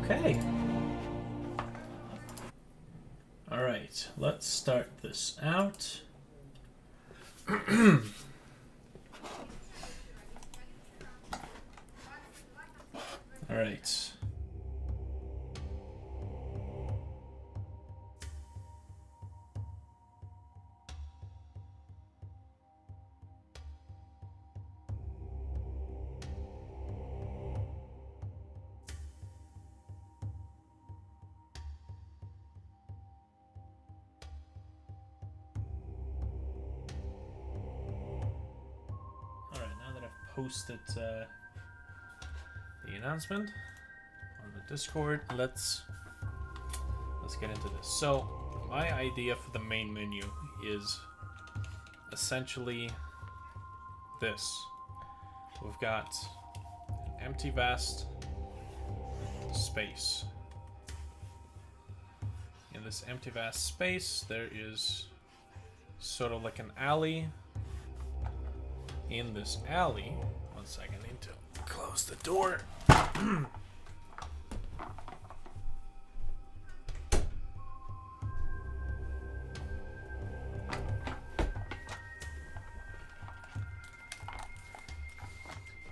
Okay. Alright, let's start this out. Alright. Posted the announcement on the Discord. Let's get into this. So my idea for the main menu is essentially this. We've got an empty vast space. In this empty vast space there is sort of like an alley. In this alley, one second, I need to close the door.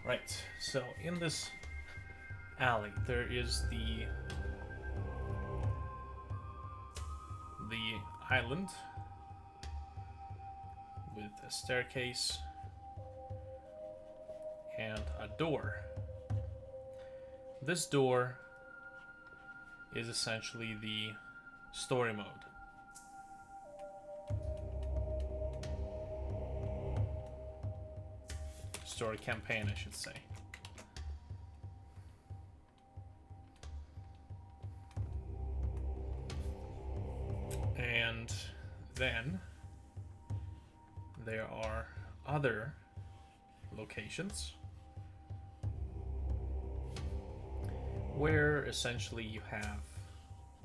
Right, so in this alley, there is the island with a staircase and a door. This door is essentially the story mode. Story campaign, I should say. And then there are other locations where essentially you have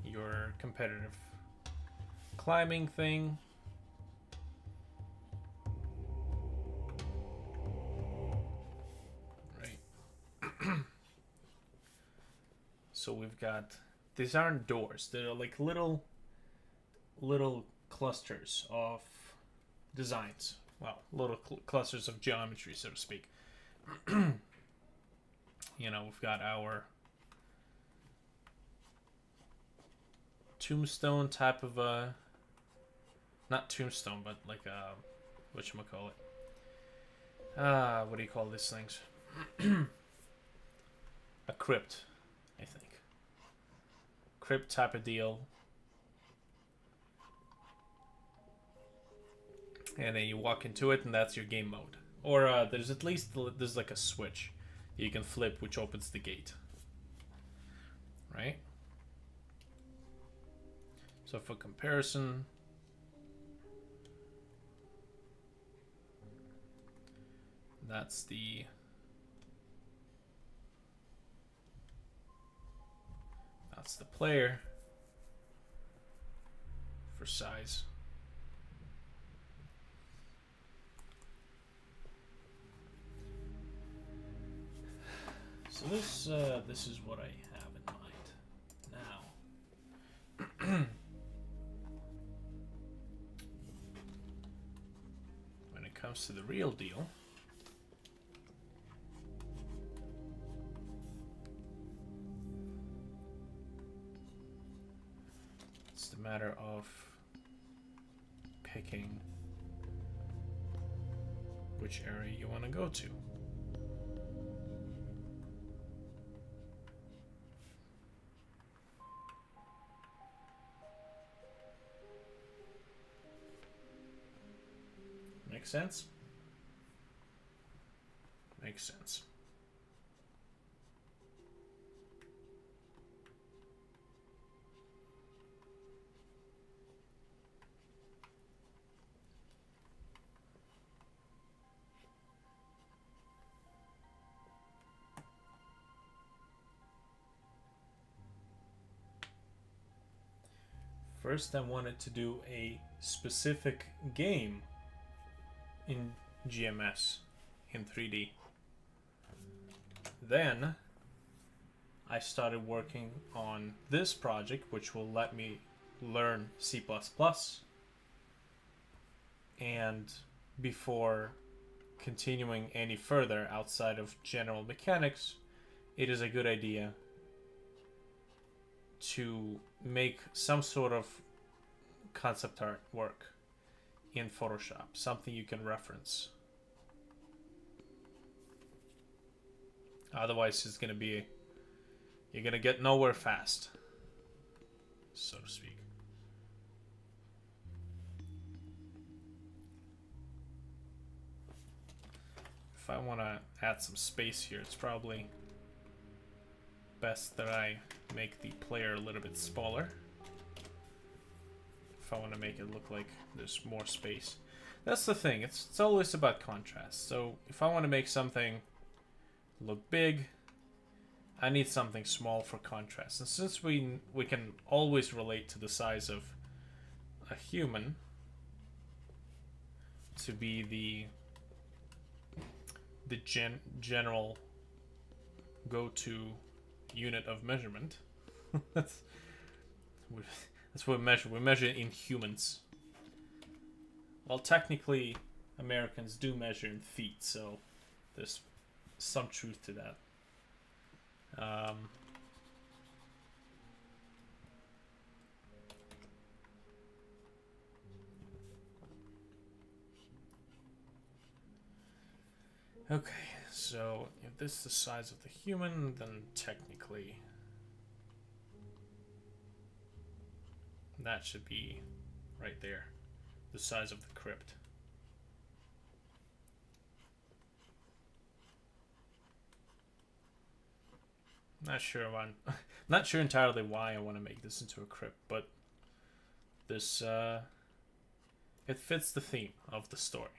your competitive climbing thing, right? So we've got, these aren't doors, they're like little clusters of designs, well, little clusters of geometry, so to speak. You know, we've got our tombstone type of not tombstone, but like a, whatchamacallit, what do you call these things? A crypt, I think. Crypt type of deal. And then you walk into it and that's your game mode. Or there's at least, there's like a switch you can flip which opens the gate. Right? So for comparison, that's the player for size. So this is what I have in mind now. When it comes to the real deal, it's the matter of picking which area you want to go to. Makes sense? Makes sense. First, I wanted to do a specific game in GMS in 3D. Then I started working on this project, which will let me learn C++. And before continuing any further outside of general mechanics, it is a good idea to make some sort of concept art work in Photoshop, something you can reference. Otherwise, it's gonna be, you're gonna get nowhere fast, so to speak. If I want to add some space here, it's probably best that I make the player a little bit smaller. If I want to make it look like there's more space. That's the thing, it's always about contrast. So if I want to make something look big, I need something small for contrast. And since we can always relate to the size of a human to be the general go-to unit of measurement. that's what we measure. We measure in humans. Well, technically, Americans do measure in feet, so there's some truth to that. Okay, so if this is the size of the human, then technically that should be right there, the size of the crypt. Not sure entirely why I want to make this into a crypt, but this it fits the theme of the story.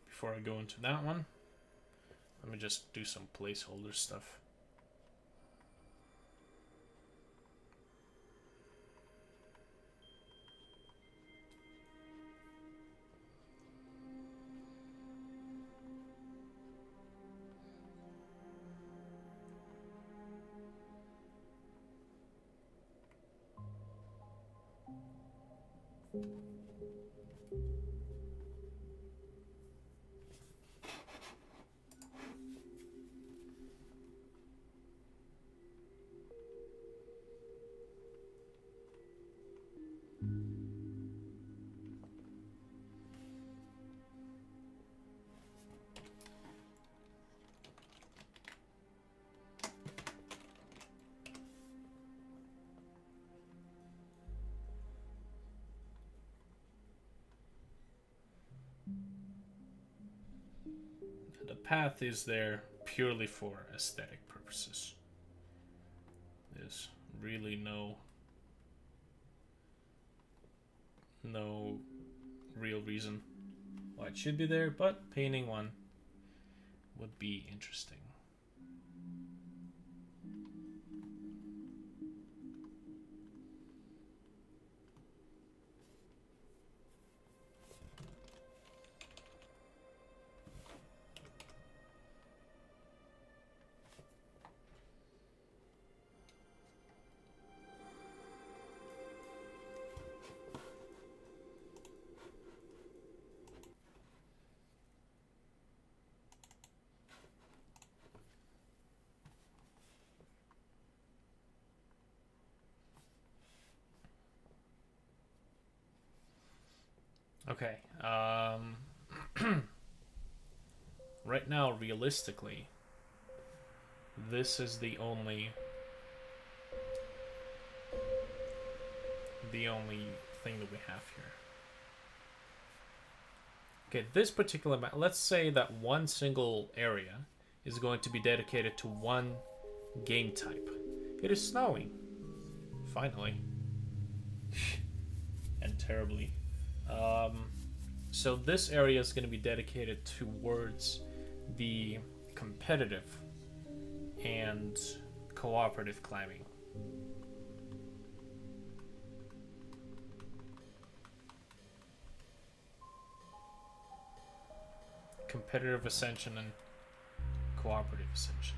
Before I go into that one, let me just do some placeholder stuff. The path is there purely for aesthetic purposes. There's really no real reason why it should be there, but painting one would be interesting. Okay, right now, realistically, this is the only thing that we have here. Okay, this particular map, let's say that one single area is going to be dedicated to one game type. It is snowing. Finally. and terribly. So this area is going to be dedicated towards the competitive and cooperative climbing. Competitive ascension and cooperative ascension.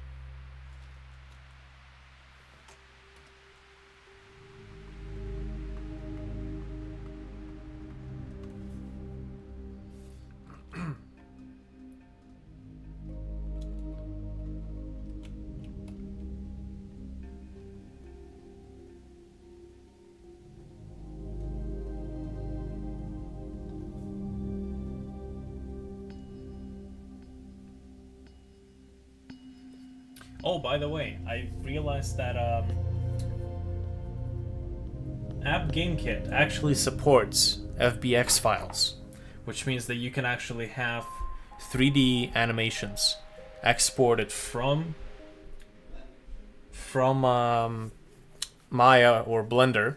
Oh, by the way, I realized that App GameKit actually supports FBX files, which means that you can actually have 3D animations exported from Maya or Blender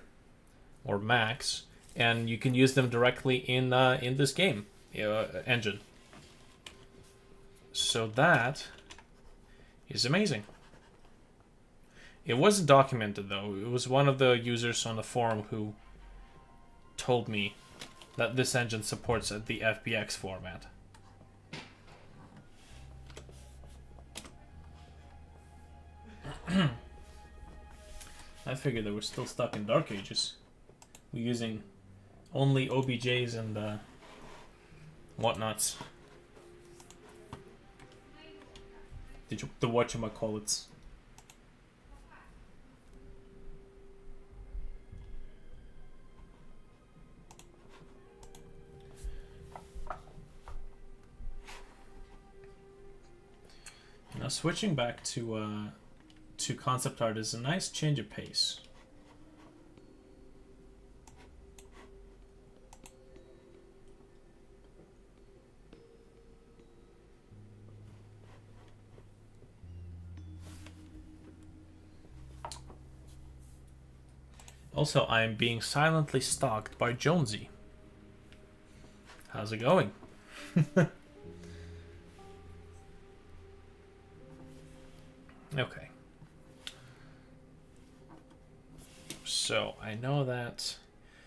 or Max, and you can use them directly in this game engine. So that is amazing. It wasn't documented though. It was one of the users on the forum who told me that this engine supports the FBX format. I figured they were still stuck in Dark Ages. We're using only OBJs and whatnots. The whatchamacallits. Now switching back to concept art is a nice change of pace. Also, I am being silently stalked by Jonesy. How's it going? Okay. So, I know that...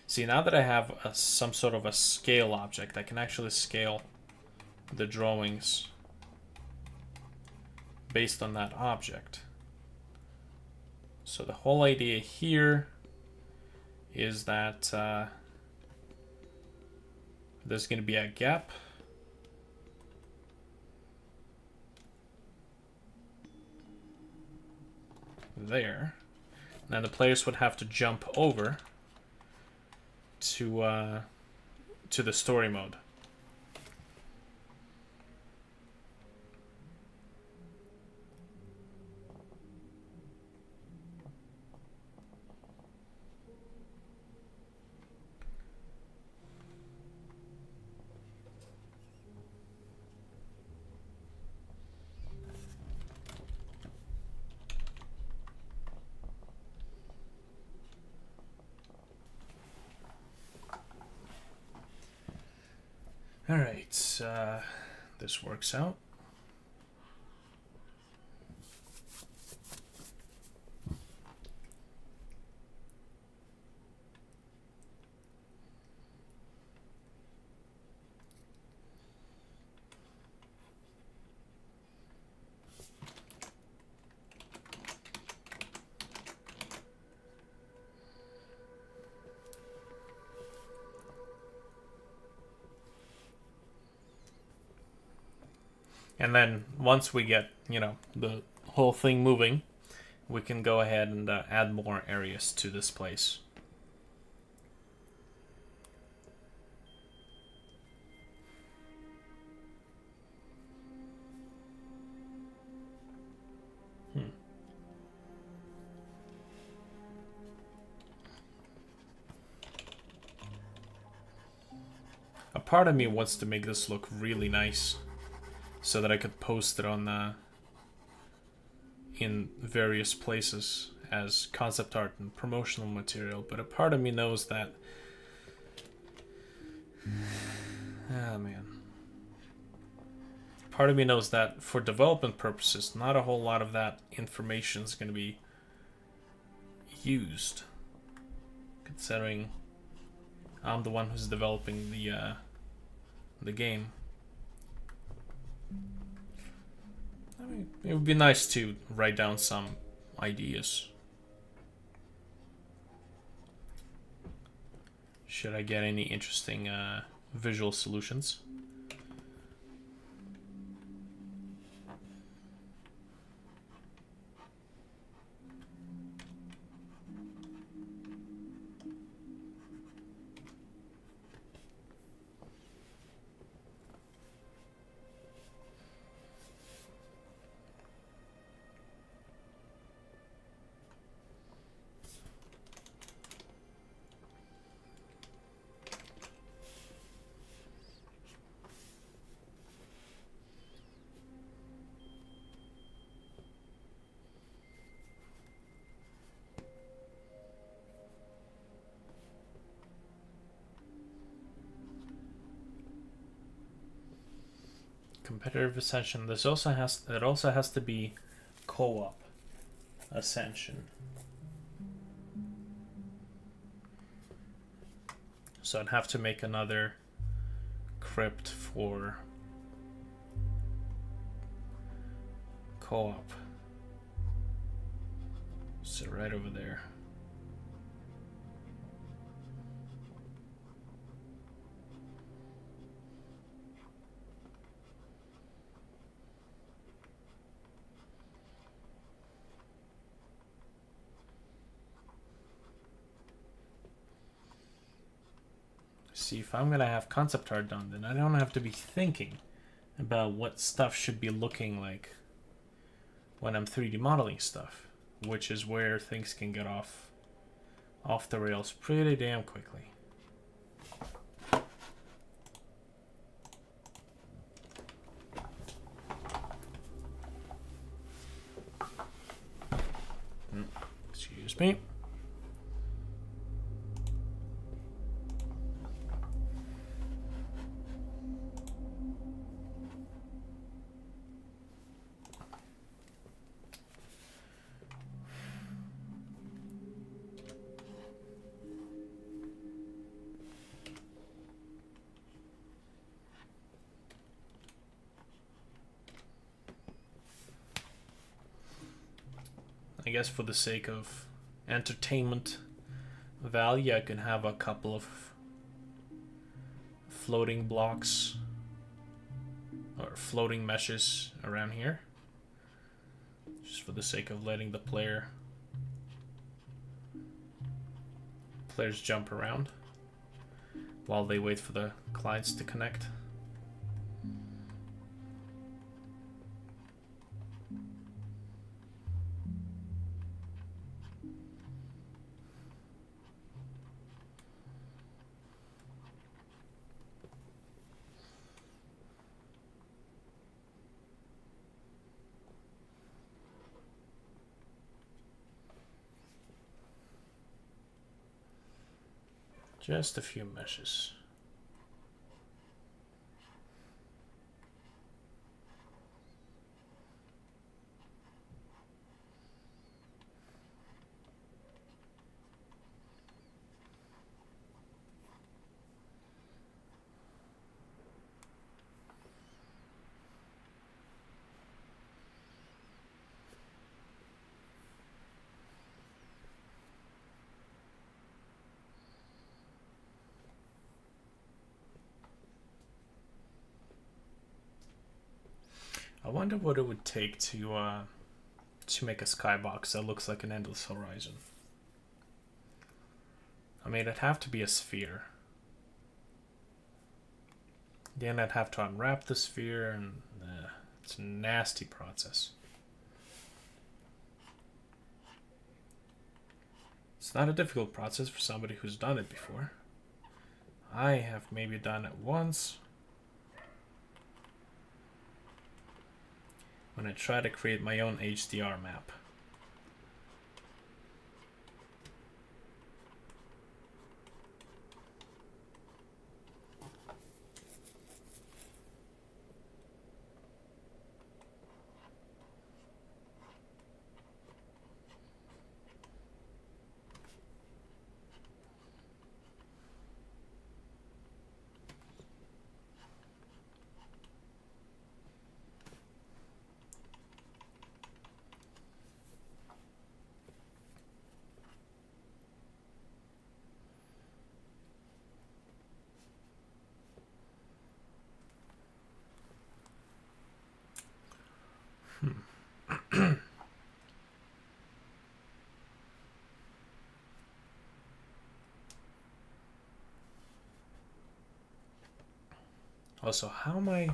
See, now that I have some sort of a scale object, I can actually scale the drawings based on that object. So the whole idea here is that there's going to be a gap there, and the players would have to jump over to the story mode. All right, this works out. And then once we get, you know, the whole thing moving, we can go ahead and add more areas to this place. A part of me wants to make this look really nice, so that I could post it on in various places as concept art and promotional material. But a part of me knows that part of me knows that for development purposes, not a whole lot of that information is going to be used, considering I'm the one who's developing the game. I mean, it would be nice to write down some ideas. Should I get any interesting visual solutions? Competitive ascension. It also has to be co-op ascension. So I'd have to make another crypt for co-op. So right over there. See, if I'm gonna have concept art done, then I don't have to be thinking about what stuff should be looking like when I'm 3D modeling stuff, which is where things can get off the rails pretty damn quickly. Excuse me. I guess for the sake of entertainment value, I can have a couple of floating blocks or floating meshes around here, just for the sake of letting the players jump around while they wait for the clients to connect. Just a few meshes. I wonder what it would take to make a skybox that looks like an endless horizon. I mean, it'd have to be a sphere. Then I'd have to unwrap the sphere, and it's a nasty process. It's not a difficult process for somebody who's done it before. I have maybe done it once, when I try to create my own HDR map. Also, how am I...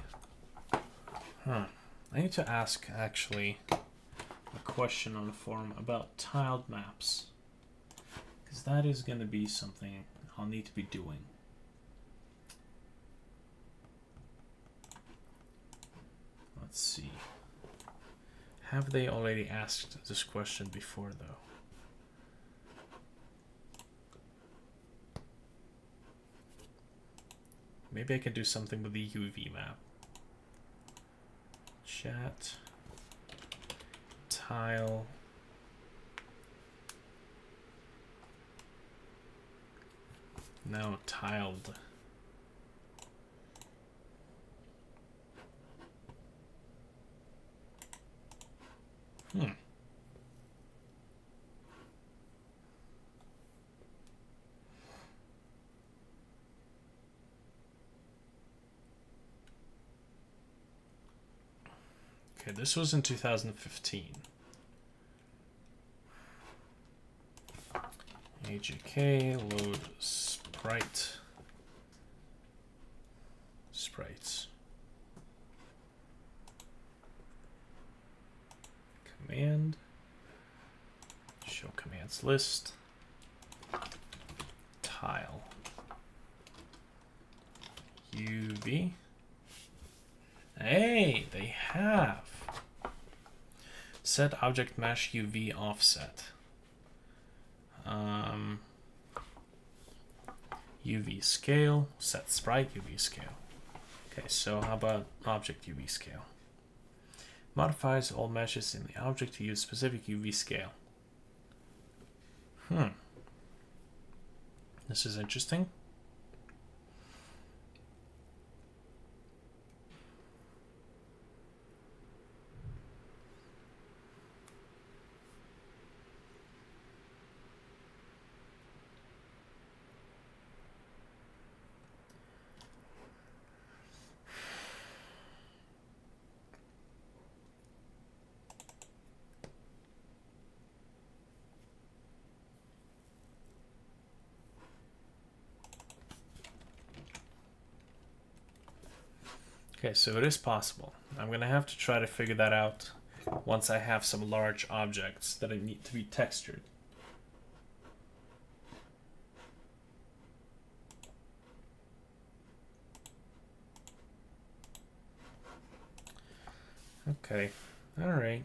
I need to ask, actually, a question on the forum about tiled maps. Because that is going to be something I'll need to be doing. Let's see. Have they already asked this question before, though? Maybe I could do something with the UV map. Chat. Tile. No, tiled. Okay, this was in 2015. AGK, load sprite. Sprites. Command. Show commands list. Tile. UV. Hey, they have. Set object mesh UV offset. UV scale. Set sprite UV scale. Okay, so how about object UV scale? Modifies all meshes in the object to use specific UV scale. This is interesting. Okay, so it is possible. I'm going to have to try to figure that out once I have some large objects that need to be textured. Okay, all right.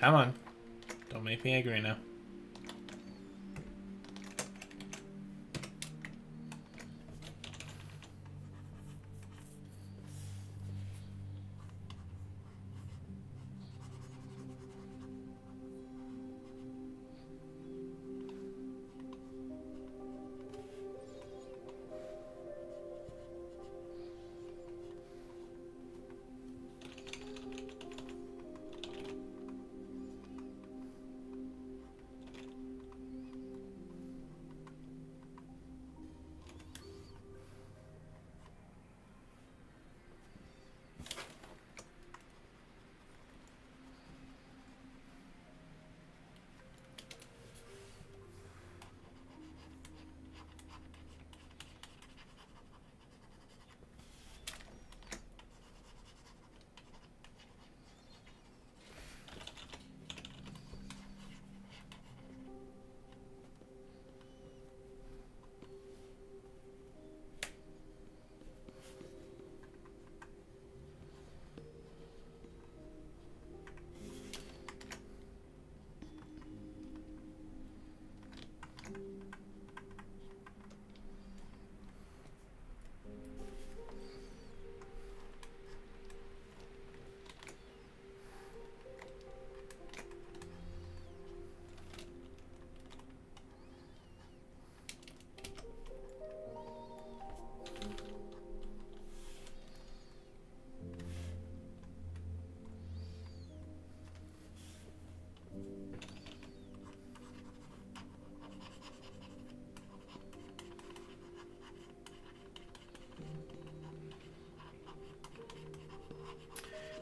Come on. Don't make me angry now.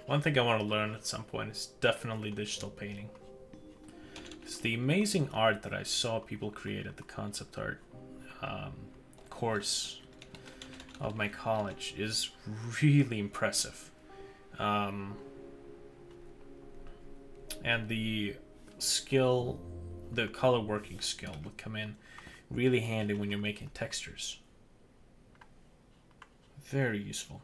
One thing I want to learn at some point is definitely digital painting. Because the amazing art that I saw people create at the concept art course of my college is really impressive. And the skill, the color working skill would come in really handy when you're making textures. Very useful.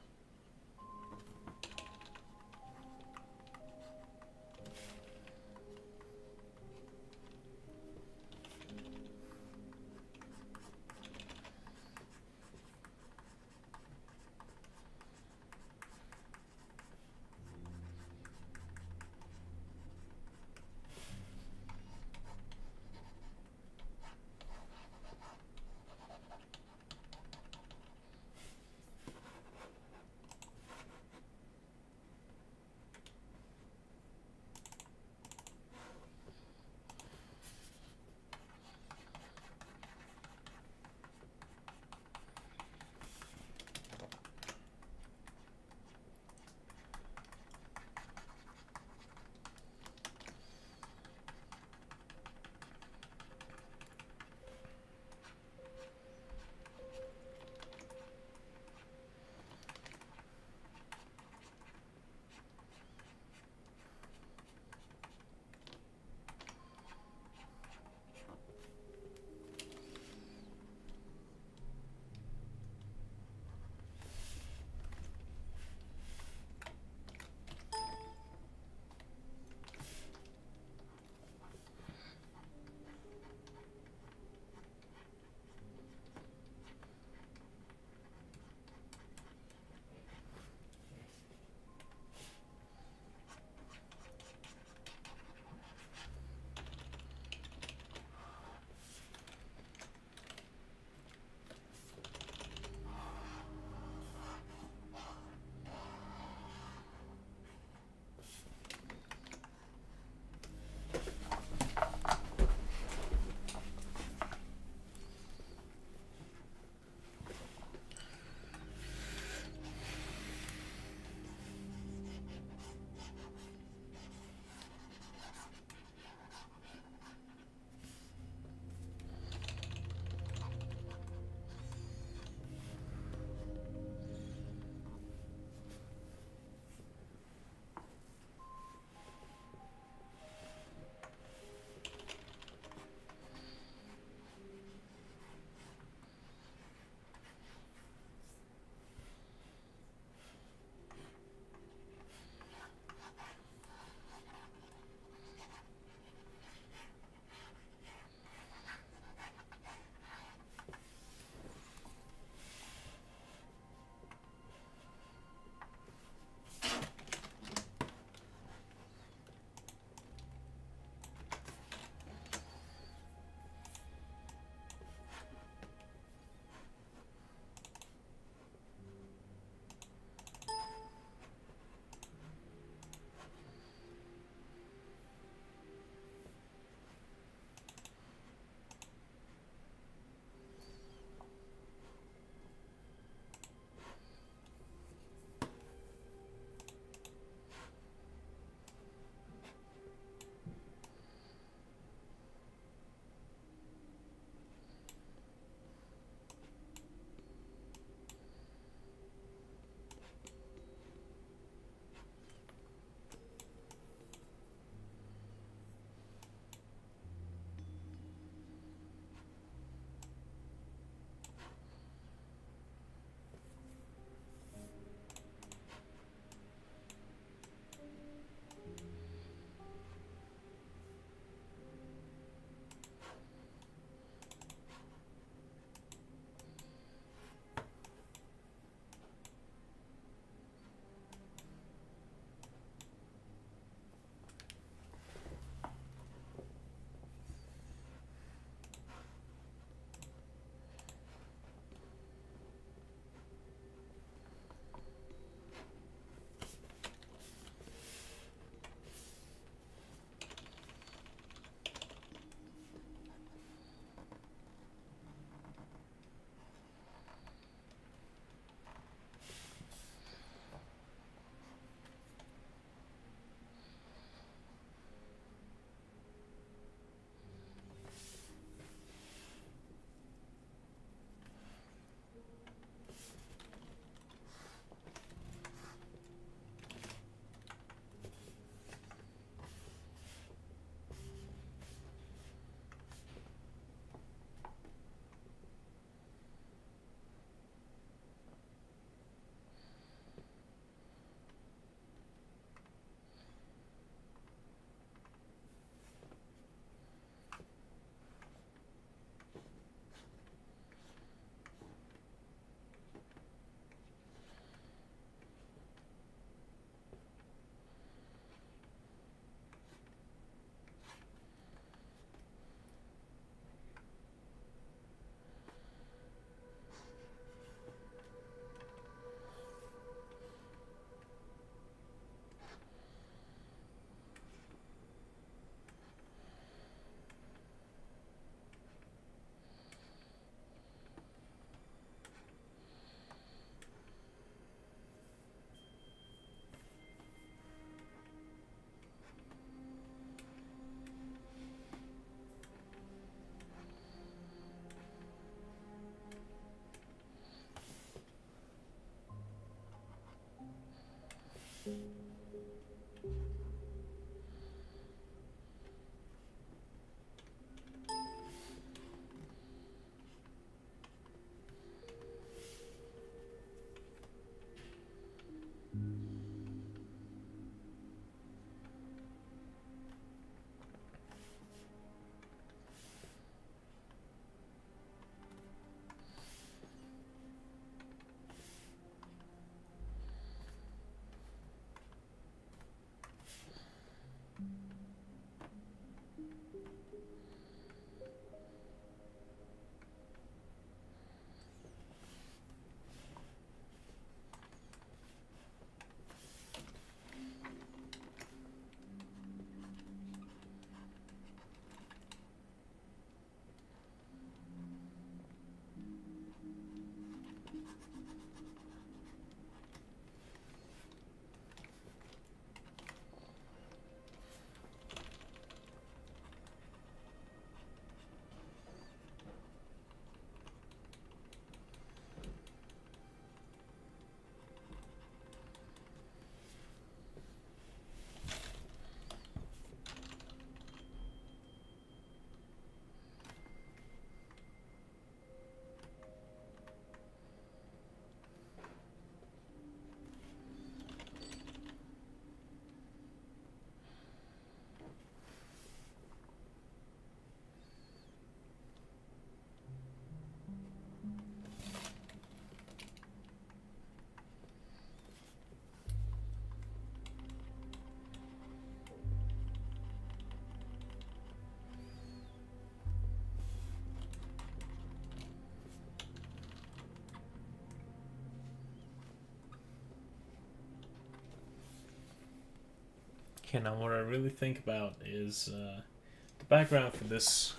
Okay, now what I really think about is the background for this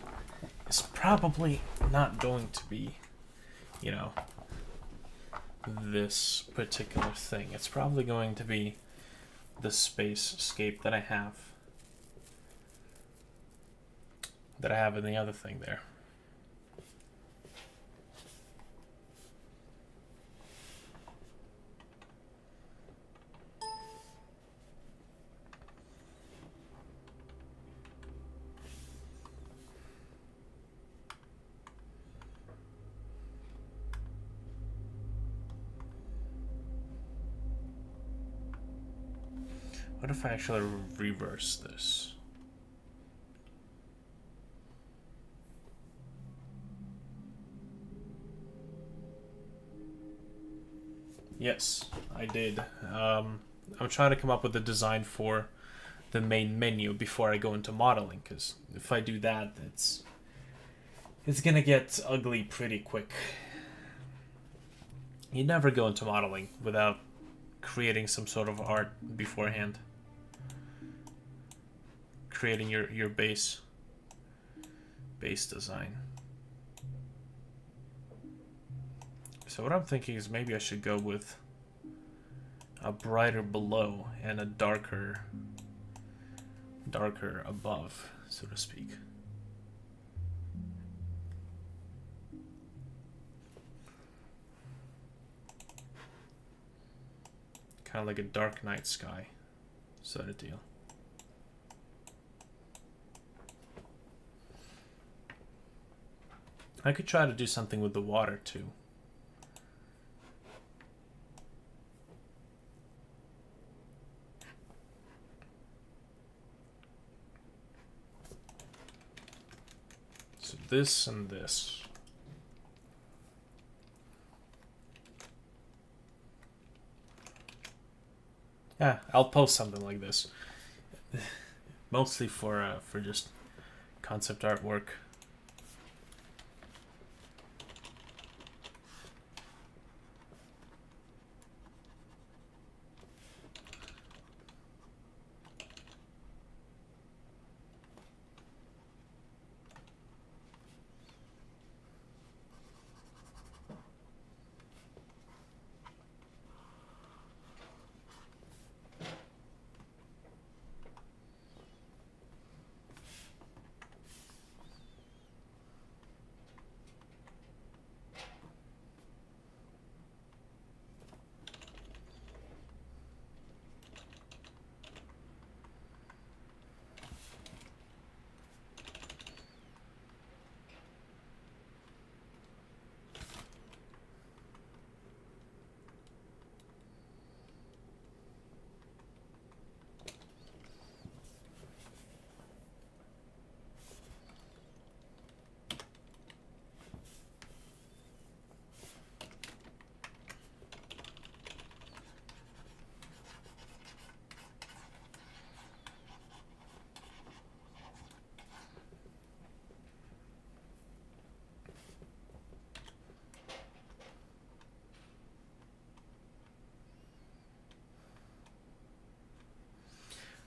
is probably not going to be, you know, this particular thing. It's probably going to be the spacescape that I have in the other thing there. What if I actually reverse this? Yes, I did. I'm trying to come up with a design for the main menu before I go into modeling, because if I do that, it's gonna get ugly pretty quick. You never go into modeling without creating some sort of art beforehand. Creating your base design. So what I'm thinking is maybe I should go with a brighter below and a darker above, so to speak. Kind of like a dark night sky sort of deal. I could try to do something with the water too. So this and this. Yeah, I'll post something like this. Mostly for just concept artwork.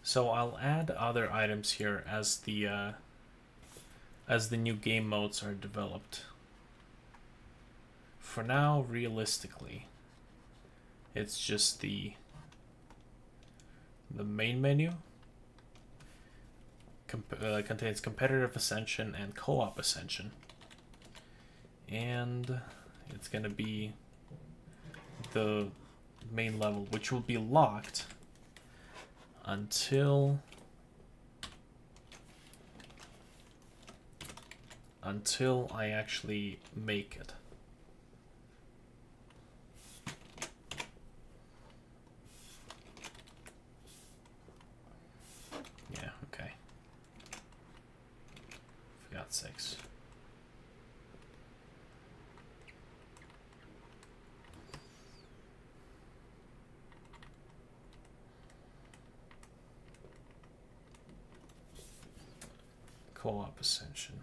So I'll add other items here as the new game modes are developed. For now, realistically, it's just the main menu contains competitive ascension and co-op ascension, and it's gonna be the main level, which will be locked until I actually make it. Yeah, okay. For God's sakes. Co-op ascension.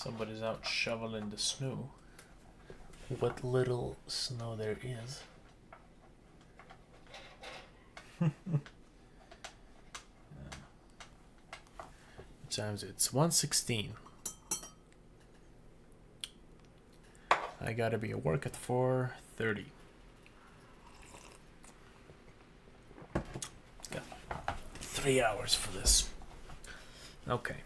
Somebody's out shoveling the snow. What little snow there is. Times it's 1:16. I gotta be at work at 4:30. Got 3 hours for this. Okay.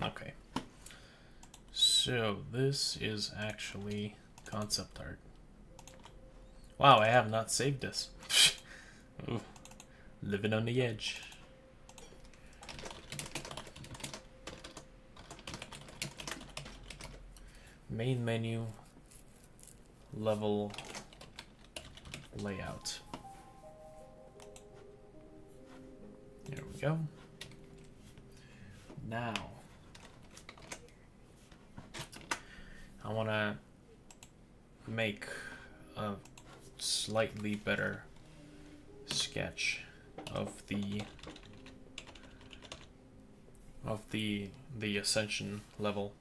Okay, so this is actually concept art. Wow, I have not saved this. Ooh, living on the edge. Main menu, level layout. There we go. Now, I want to make a slightly better sketch of the ascension level.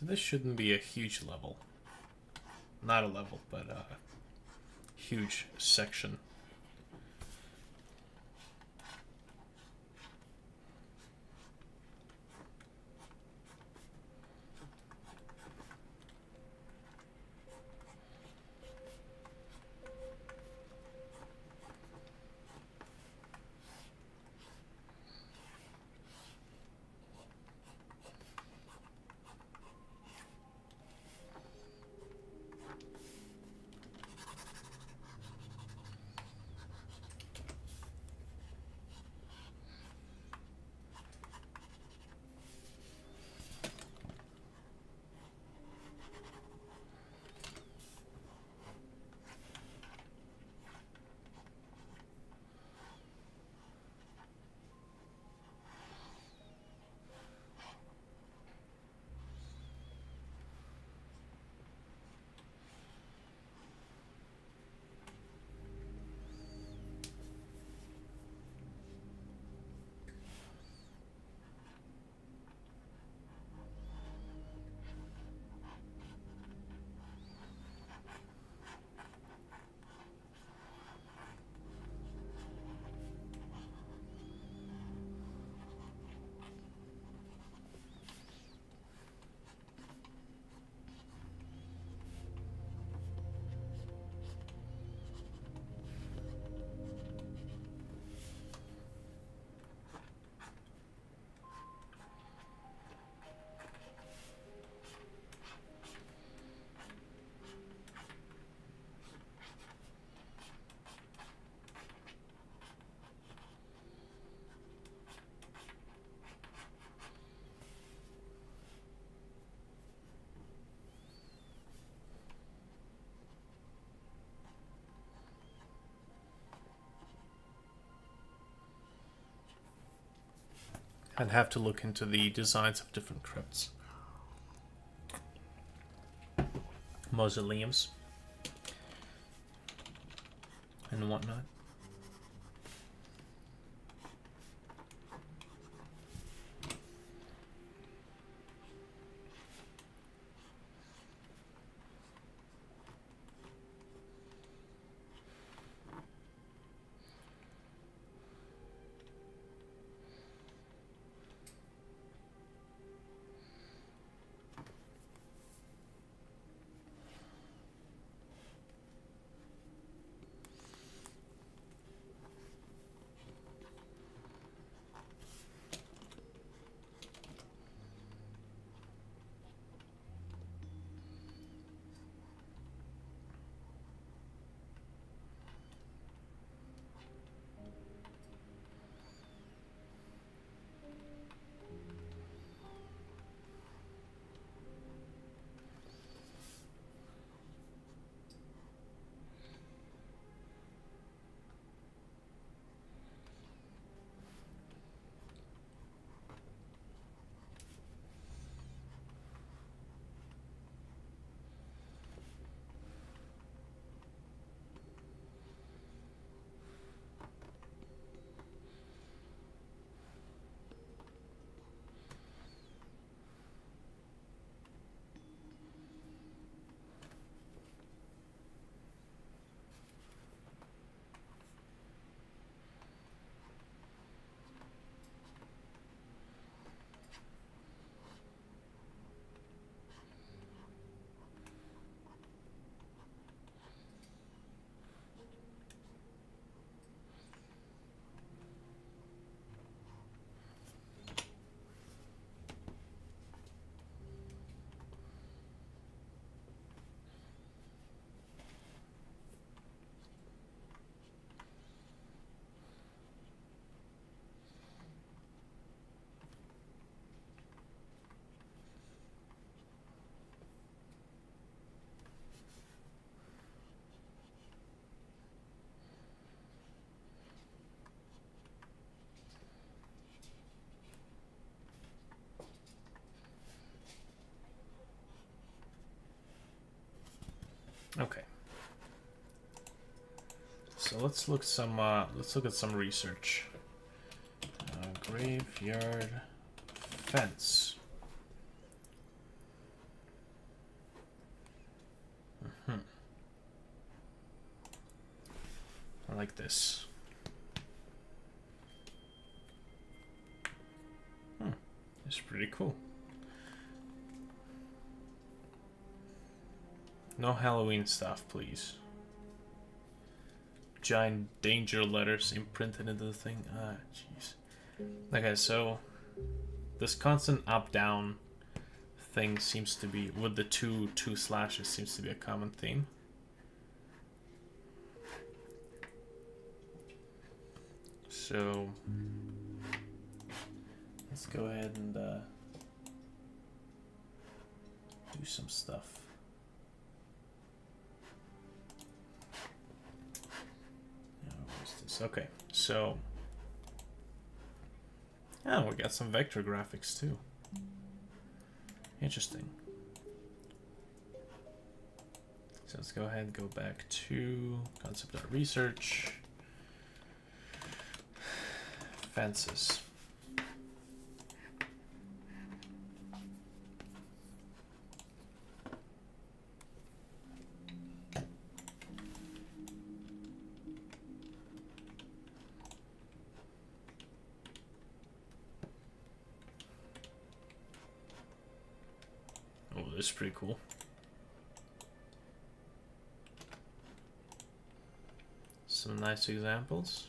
So this shouldn't be a huge level. Not a level, but a huge section. I'd have to look into the designs of different crypts. Mausoleums. And whatnot. Okay. So let's look at some research. Graveyard fence. like this. It's pretty cool. No Halloween stuff, please. Giant danger letters imprinted into the thing. Ah, jeez. Okay, so this constant up-down thing seems to be, with the two slashes, seems to be a common theme. So let's go ahead and do some stuff. Okay, so we got some vector graphics too. Interesting. So let's go ahead and go back to concept.research. Fences. This is pretty cool. Some nice examples.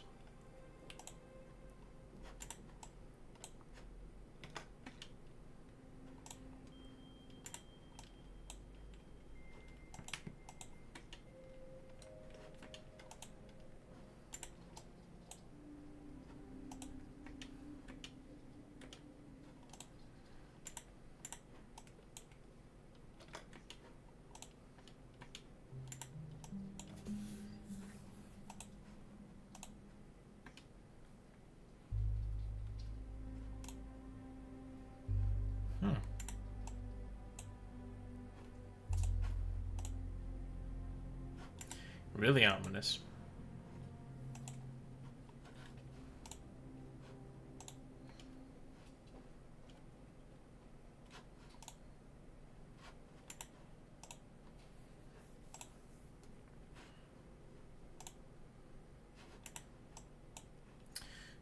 Really ominous.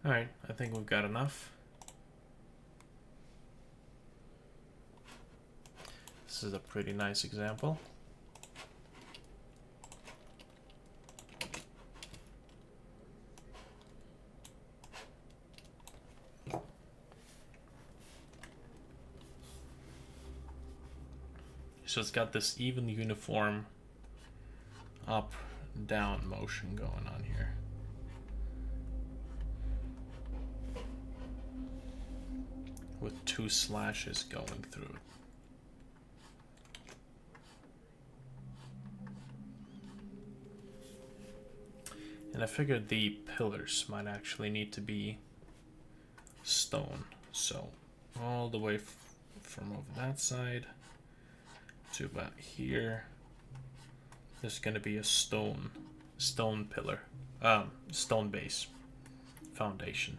All right, I think we've got enough. This is a pretty nice example. So it's got this even uniform up down motion going on here. With two slashes going through it. And I figured the pillars might actually need to be stone. So all the way from over that side to about here, there's going to be a stone pillar, stone base foundation.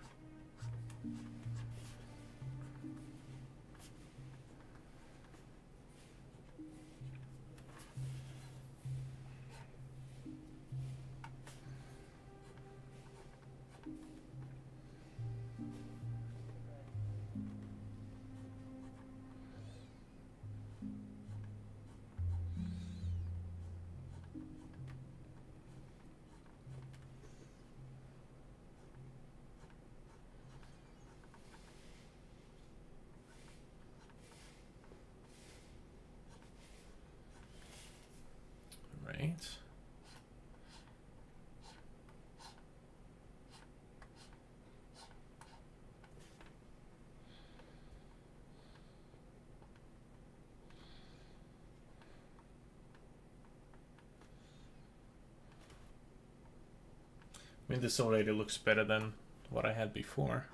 Right. I mean, this already looks better than what I had before.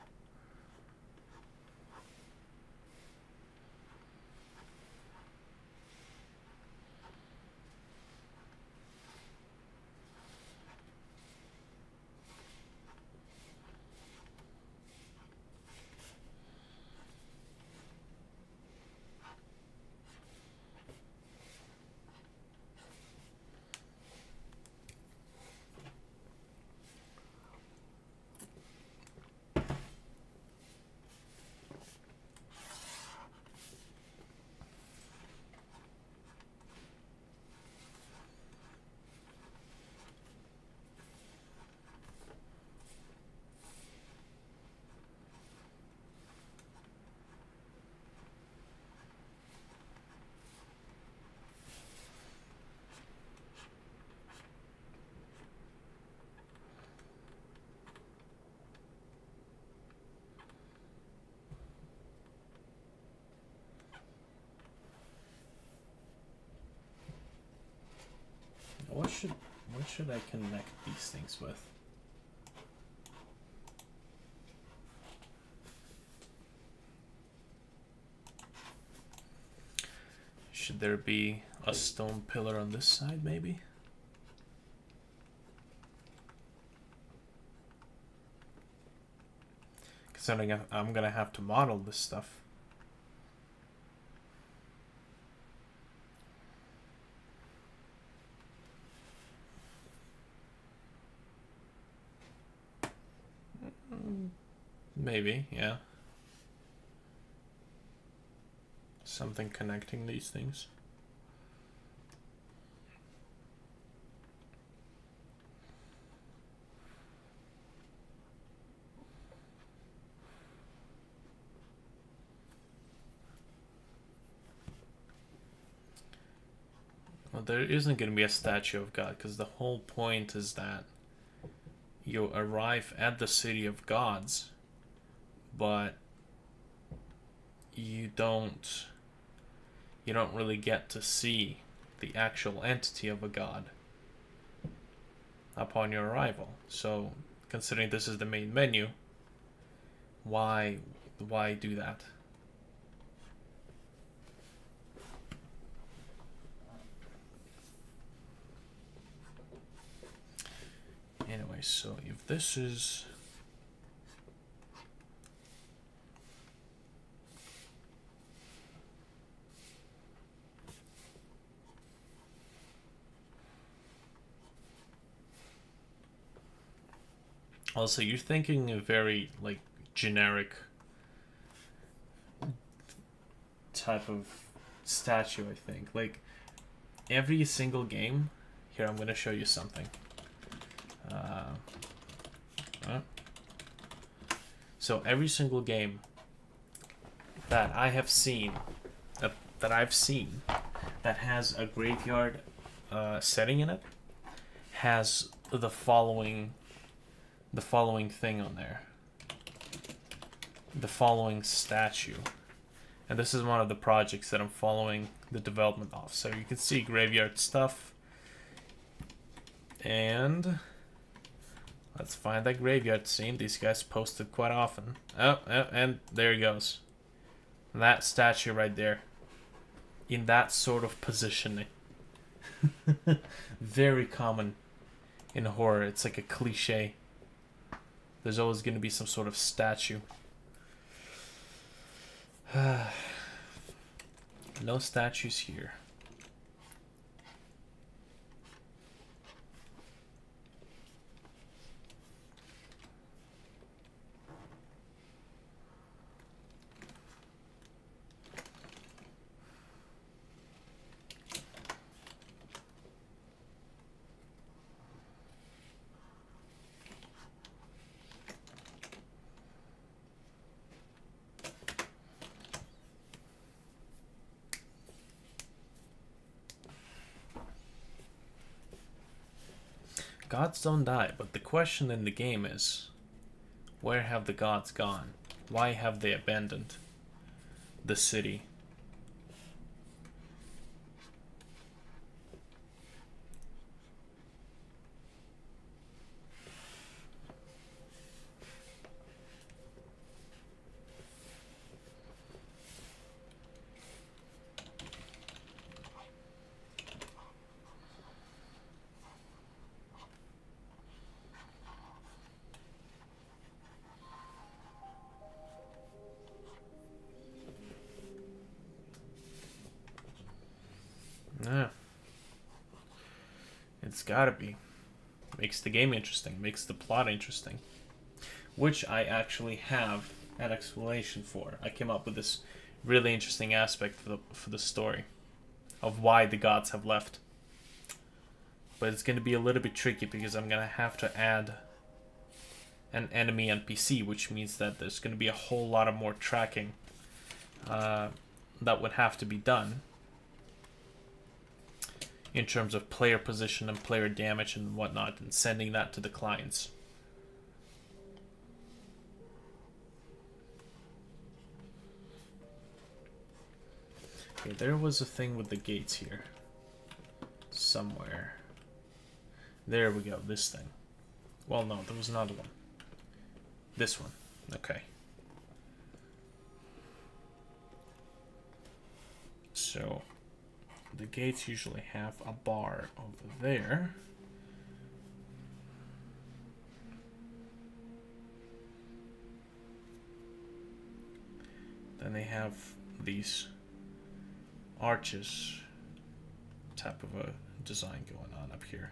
what should I connect these things with? Should there be a stone pillar on this side, maybe? Considering I'm gonna have to model this stuff. Maybe, yeah. Something connecting these things. Well, there isn't going to be a statue of God, because the whole point is that you arrive at the city of gods, but you don't really get to see the actual entity of a god upon your arrival. So, considering this is the main menu, why do that? Anyway, so if this is... Also, you're thinking a very, like, generic type of statue, I think. Like, every single game... Here, I'm going to show you something. So every single game that I have seen, that has a graveyard setting in it, has the following thing on there. The following statue. And this is one of the projects that I'm following the development of. So you can see graveyard stuff. And let's find that graveyard scene. These guys post it quite often. Oh, and there he goes. That statue right there. In that sort of positioning. Very common in horror. It's like a cliche. There's always going to be some sort of statue. No statues here. Gods don't die, but the question in the game is, where have the gods gone? Why have they abandoned the city? Yeah. It's gotta be. Makes the game interesting, makes the plot interesting. Which I actually have an explanation for. I came up with this really interesting aspect for the story of why the gods have left. But it's going to be a little bit tricky because I'm going to have to add an enemy NPC, which means that there's going to be a whole lot of more tracking that would have to be done in terms of player position and player damage and whatnot, and sending that to the clients. Okay, there was a thing with the gates here. Somewhere. There we go, this thing. Well, no, there was another one. This one. Okay. So, the gates usually have a bar over there. Then they have these arches type of a design going on up here.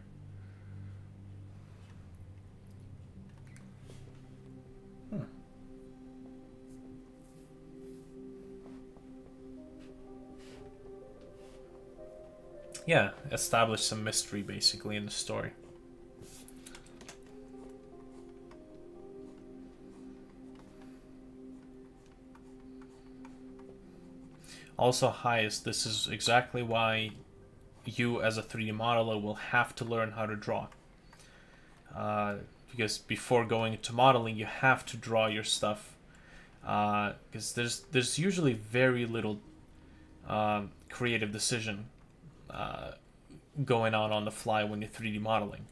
Yeah, establish some mystery basically in the story. Also, highest, this is exactly why you as a 3D modeler will have to learn how to draw. Because before going into modeling, you have to draw your stuff. Because there's usually very little creative decision going on the fly when you're 3D modeling.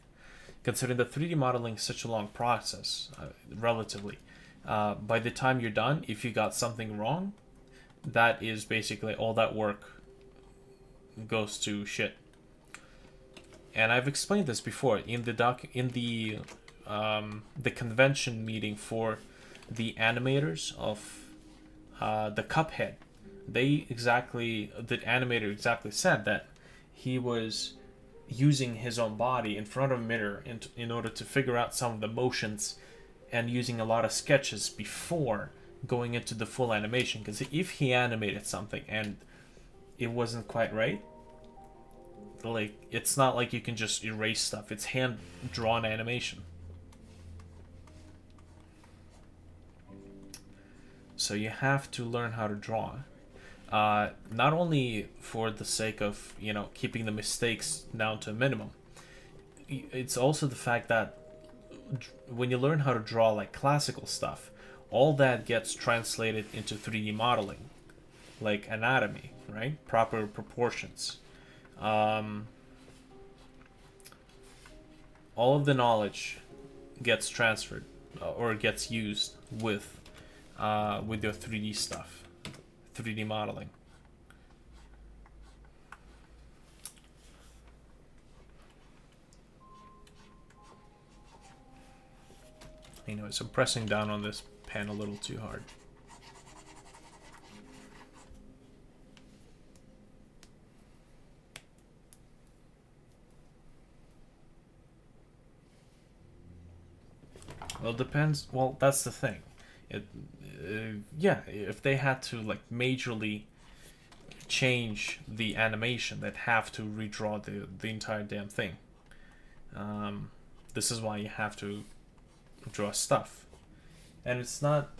Considering that 3D modeling is such a long process, relatively, by the time you're done, if you got something wrong, that is basically all that work goes to shit. And I've explained this before in the convention meeting for the animators of the Cuphead. The animator exactly said that he was using his own body in front of a mirror in order to figure out some of the motions, and using a lot of sketches before going into the full animation. Because if he animated something and it wasn't quite right, like, it's not like you can just erase stuff. It's hand-drawn animation. So you have to learn how to draw. Not only for the sake of, you know, keeping the mistakes down to a minimum. It's also the fact that when you learn how to draw like classical stuff, all that gets translated into 3D modeling, like anatomy, right? Proper proportions. All of the knowledge gets transferred or gets used with your 3D stuff, 3D modeling. Anyways, I'm pressing down on this pen a little too hard. Well, it depends. Well, that's the thing. Yeah, if they had to like majorly change the animation, they'd have to redraw the entire damn thing. This is why you have to draw stuff, and it's not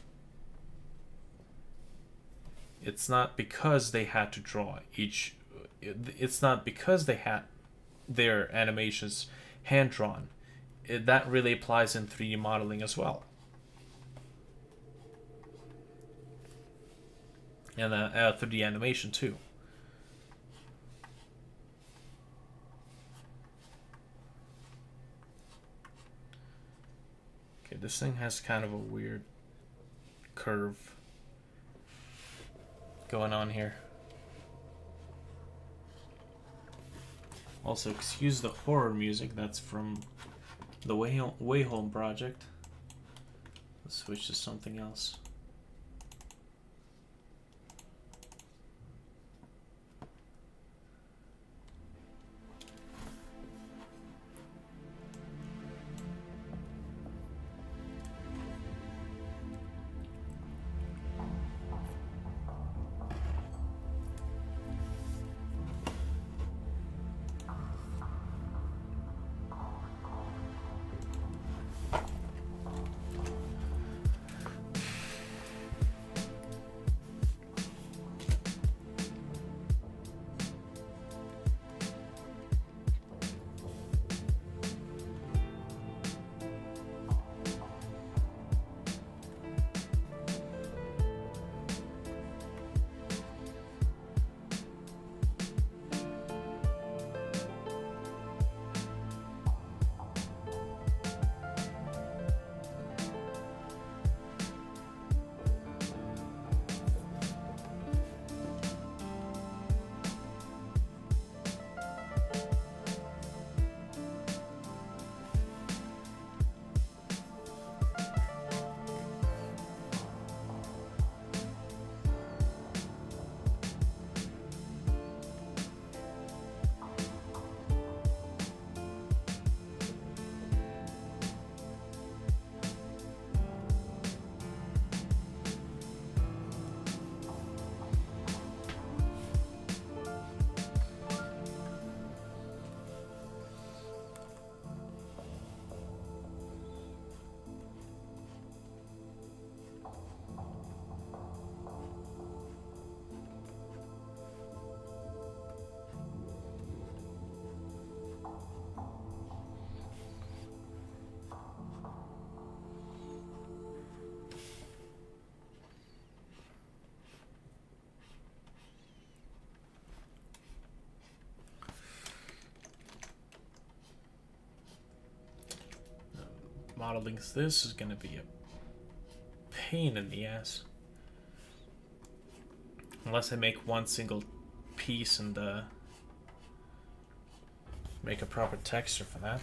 because they had to draw each. It's not because they had their animations hand drawn. That really applies in 3D modeling as well. And 3D animation too. Okay, this thing has kind of a weird curve going on here. Also, excuse the horror music, that's from the Wayholm project. Let's switch to something else. modeling this is going to be a pain in the ass. Unless I make one single piece and make a proper texture for that.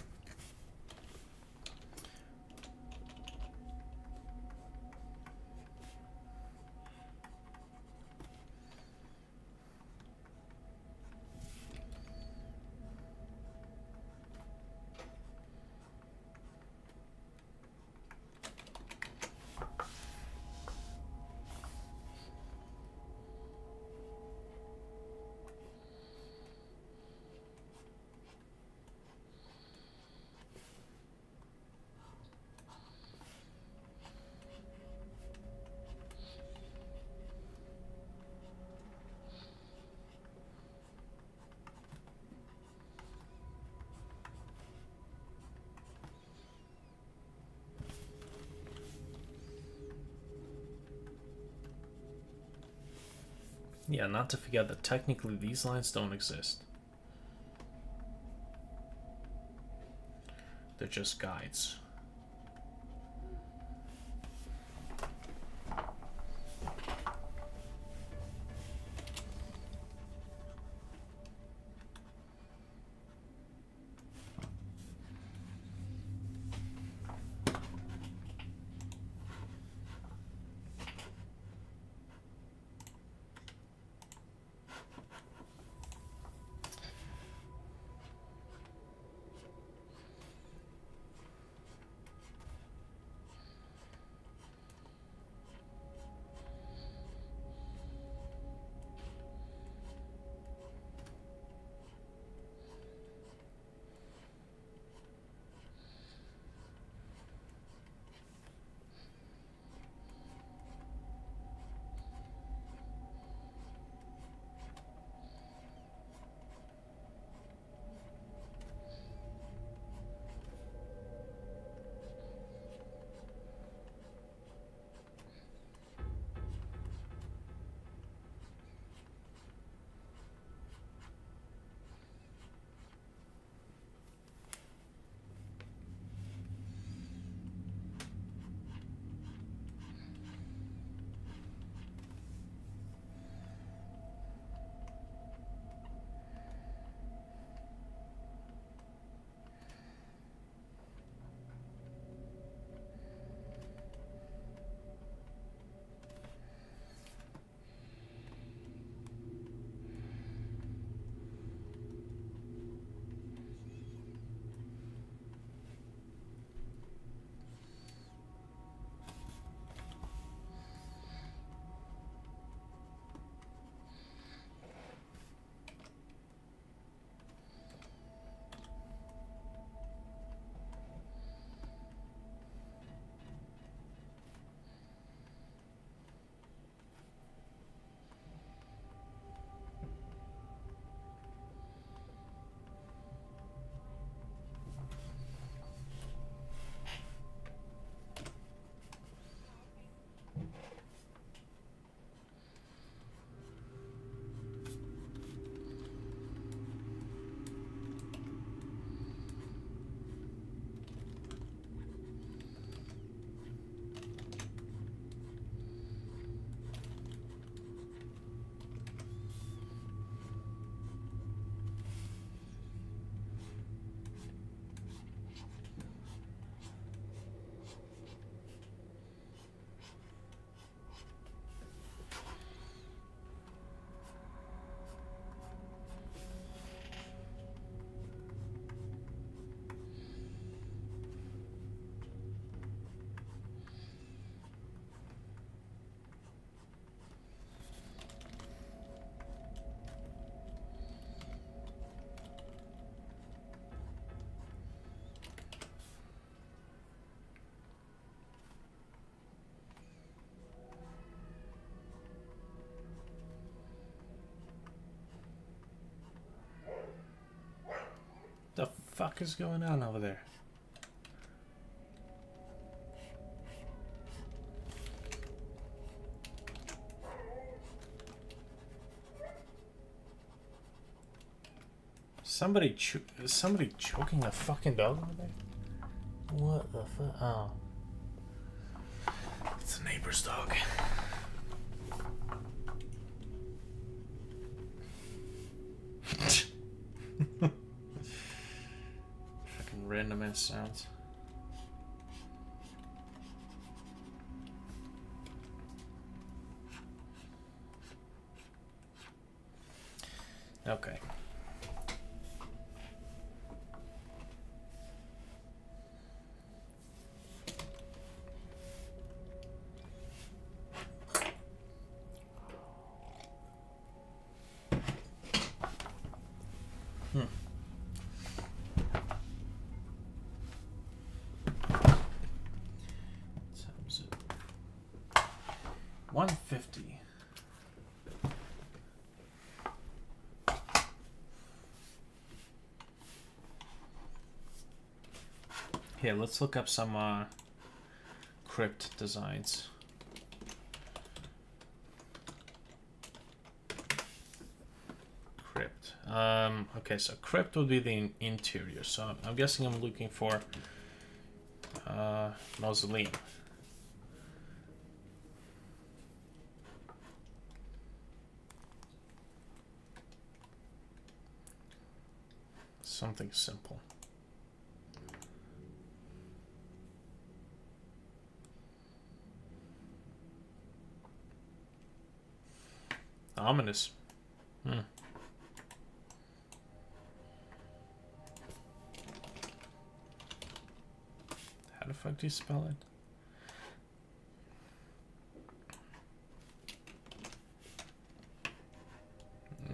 Yeah, not to forget that technically these lines don't exist. They're just guides. The fuck is going on over there? Somebody choking a fucking dog over there? What the fuck? Oh. It's a neighbor's dog. Fucking random ass sounds. Okay. Times it. 150. Here, let's look up some crypt designs. Crypt. Okay, so crypt would be the interior. So I'm guessing I'm looking for mausoleum. Something simple. Ominous. How the fuck do you spell it?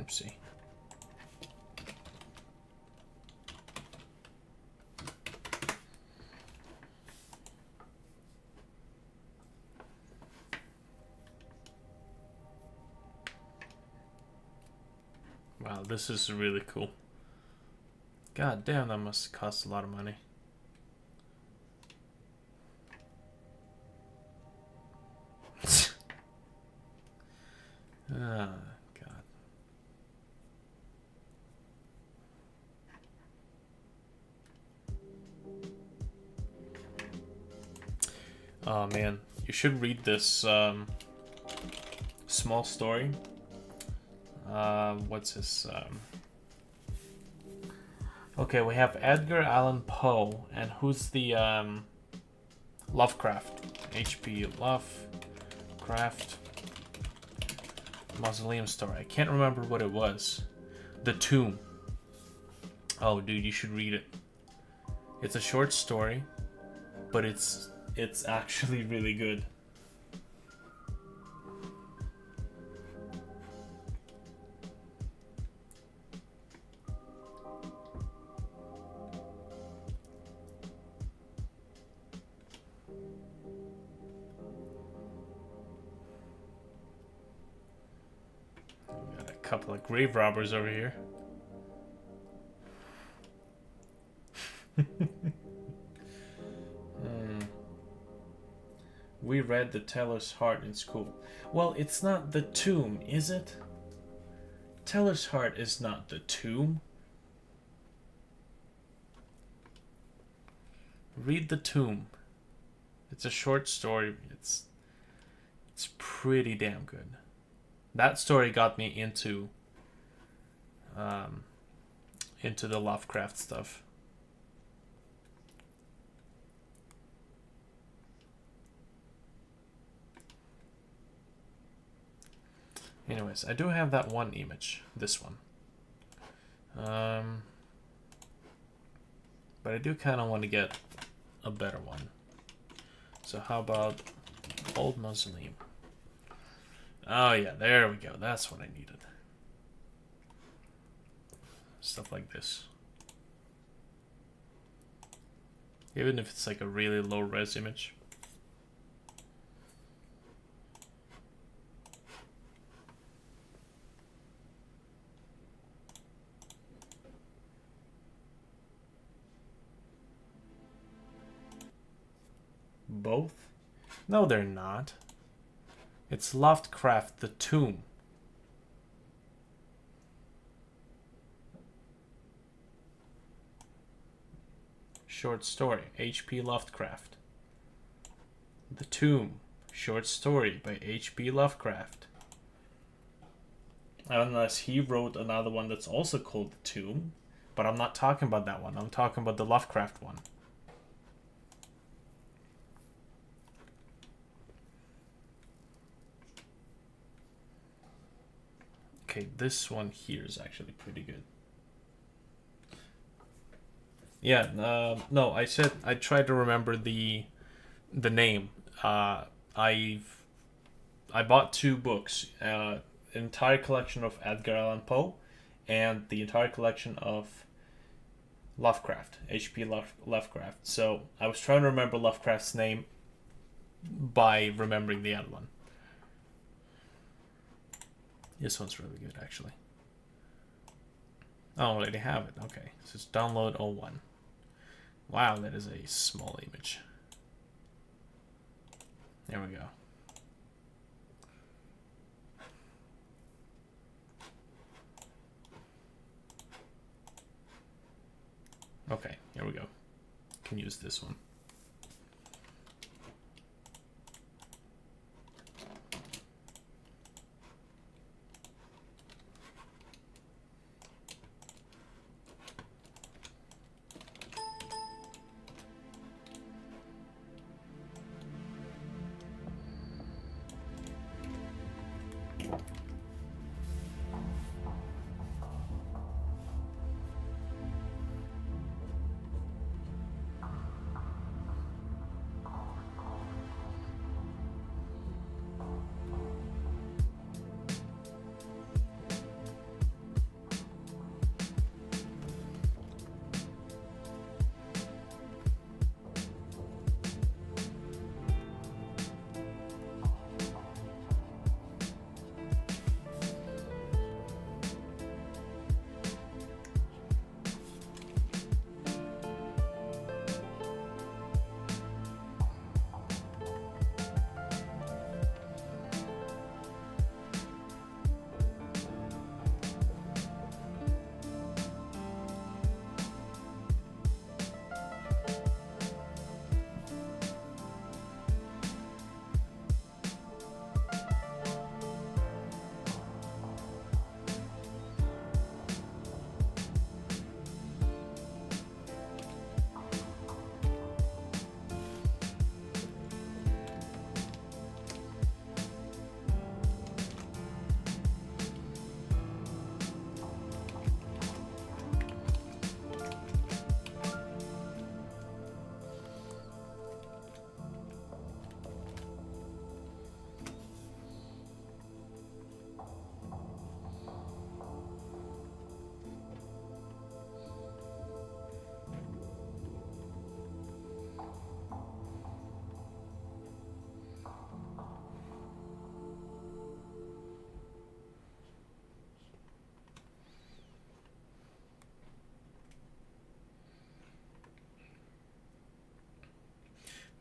Oopsie. Wow, this is really cool. God damn, that must cost a lot of money. Ah, God. Oh man, you should read this small story. What's his okay, we have Edgar Allan Poe, and who's the Lovecraft? H.P. Lovecraft Mausoleum story. I can't remember what it was. The Tomb. Oh dude, you should read it. It's a short story, but it's actually really good. Couple of grave robbers over here. We read The Teller's Heart in school. Well, it's not the tomb, is it? Teller's Heart is not the tomb. Read The Tomb. It's a short story. It's pretty damn good. That story got me into the Lovecraft stuff. Anyways, I do have that one image, this one. But I do kind of want to get a better one. So how about Old Mausoleum? Oh yeah, there we go. That's what I needed. Stuff like this. Even if it's like a really low res image. Both? No, they're not. It's Lovecraft, The Tomb. short story, H.P. Lovecraft. The Tomb, short story by H.P. Lovecraft. Unless he wrote another one that's also called The Tomb, but I'm not talking about that one. I'm talking about the Lovecraft one. Okay, this one here is actually pretty good. Yeah, no, I said I tried to remember the name. I bought 2 books, entire collection of Edgar Allan Poe, and the entire collection of Lovecraft, H.P. Lovecraft. So I was trying to remember Lovecraft's name by remembering the other one. This one's really good, actually. Oh, I already have it. Okay, so it's download 01. Wow, that is a small image. There we go. Okay, here we go. Can use this one.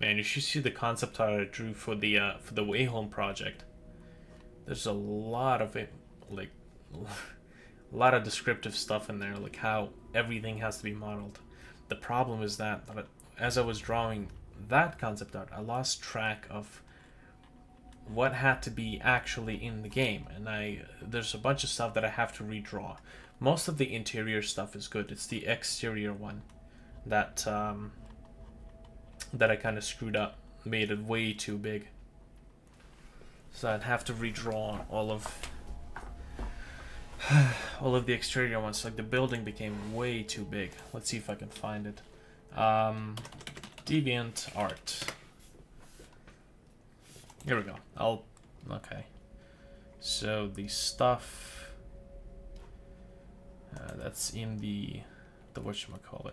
Man, you should see the concept art I drew for the Wayholm project. There's a lot of it, like a lot of descriptive stuff in there, like how everything has to be modeled. The problem is that as I was drawing that concept art, I lost track of what had to be actually in the game, and there's a bunch of stuff that I have to redraw. Most of the interior stuff is good. It's the exterior one that that I kind of screwed up, made it way too big. So I'd have to redraw all of the exterior ones. Like the building became way too big. Let's see if I can find it. Deviant art. Here we go. Okay. So the stuff that's in the whatchamacallit.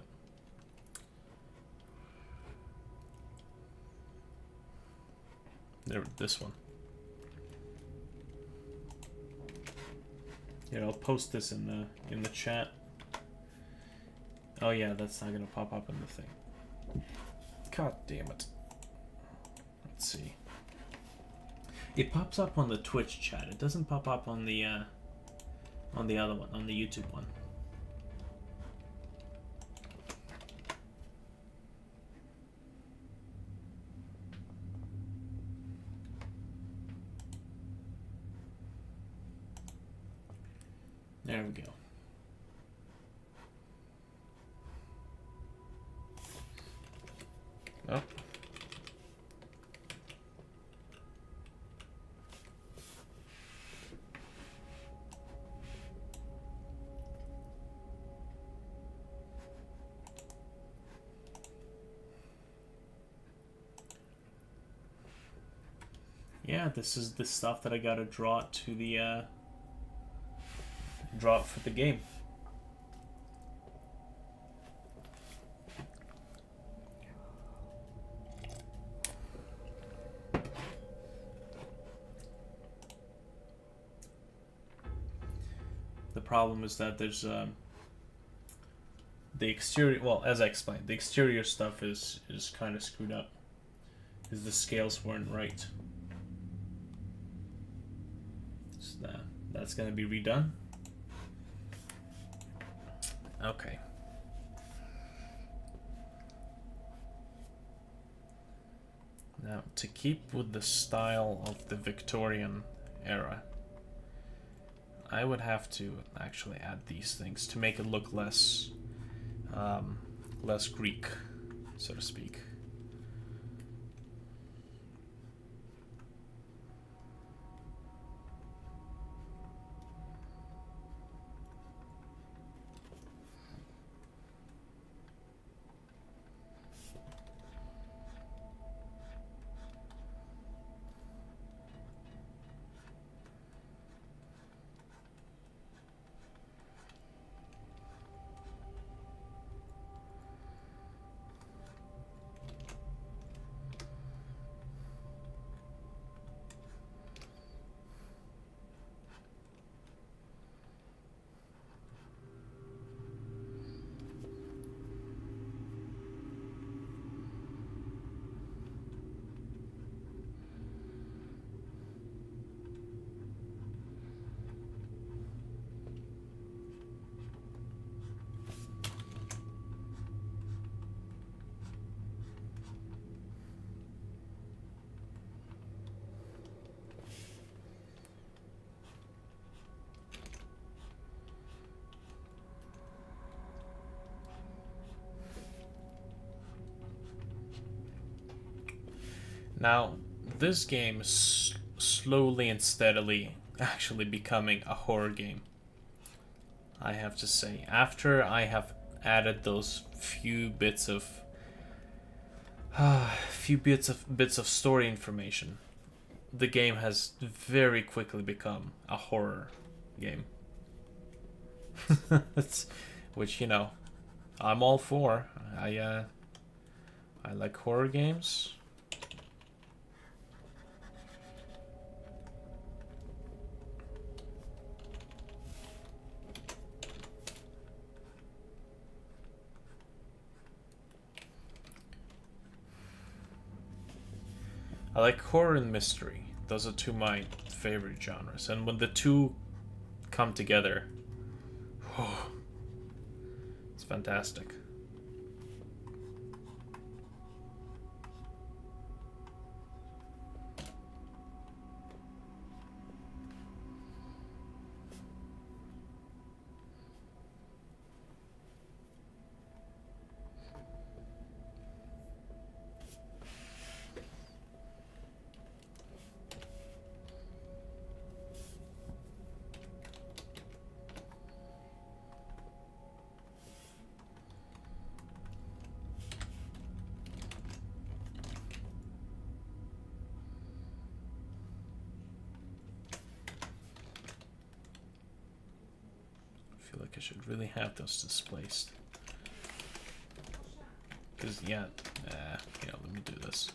There, this one. Yeah, I'll post this in the chat. Oh yeah, that's not gonna pop up in the thing. God damn it. Let's see. It pops up on the Twitch chat. It doesn't pop up on the other one, on the YouTube one. There we go. Oh. Yeah, this is the stuff that I gotta draw to the draw for the game. The problem is that there's the exterior. Well, as I explained, the exterior stuff is kind of screwed up because the scales weren't right. So that's gonna be redone. Okay. Now, to keep with the style of the Victorian era, I would have to actually add these things to make it look less less Greek, so to speak. Now, this game is slowly and steadily actually becoming a horror game. I have to say, after I have added those few bits of story information, the game has very quickly become a horror game. Which, you know, I'm all for. I like horror games. I like horror and mystery. Those are two of my favorite genres. And when the two come together, oh, it's fantastic. I should really have those displaced. Because, yeah, let me do this.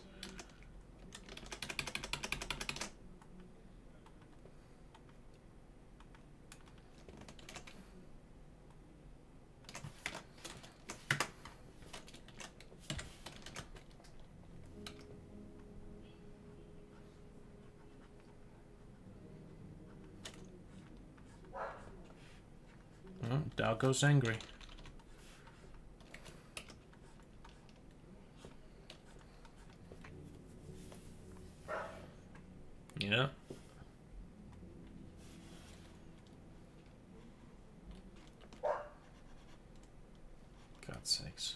Dow goes angry. Yeah. God's sakes.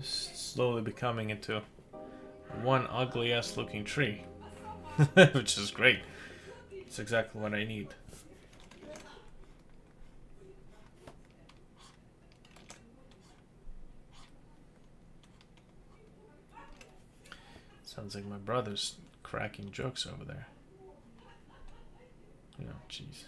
Slowly becoming into one ugly ass looking tree. Which is great. It's exactly what I need. Sounds like my brother's cracking jokes over there. You know, jeez.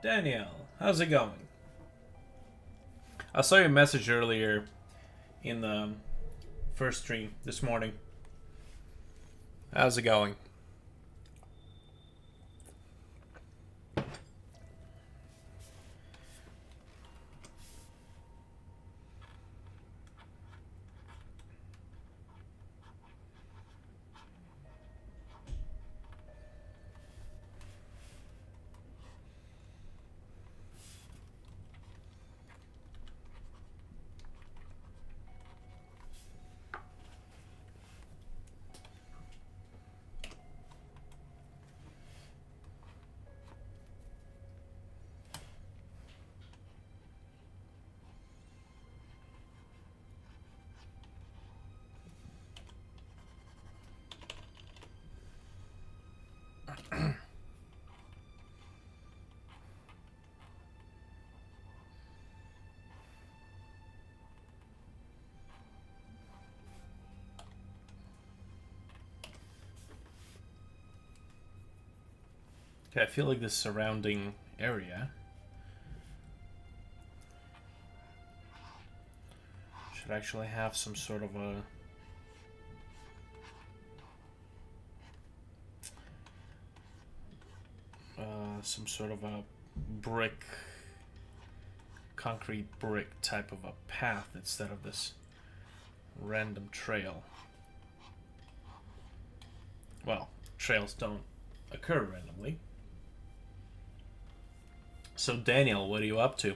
Danielle, how's it going? I saw your message earlier in the first stream this morning. How's it going? Okay, I feel like the surrounding area should actually have some sort of a brick, concrete brick type of a path instead of this random trail. Well, trails don't occur randomly. So Daniel, what are you up to?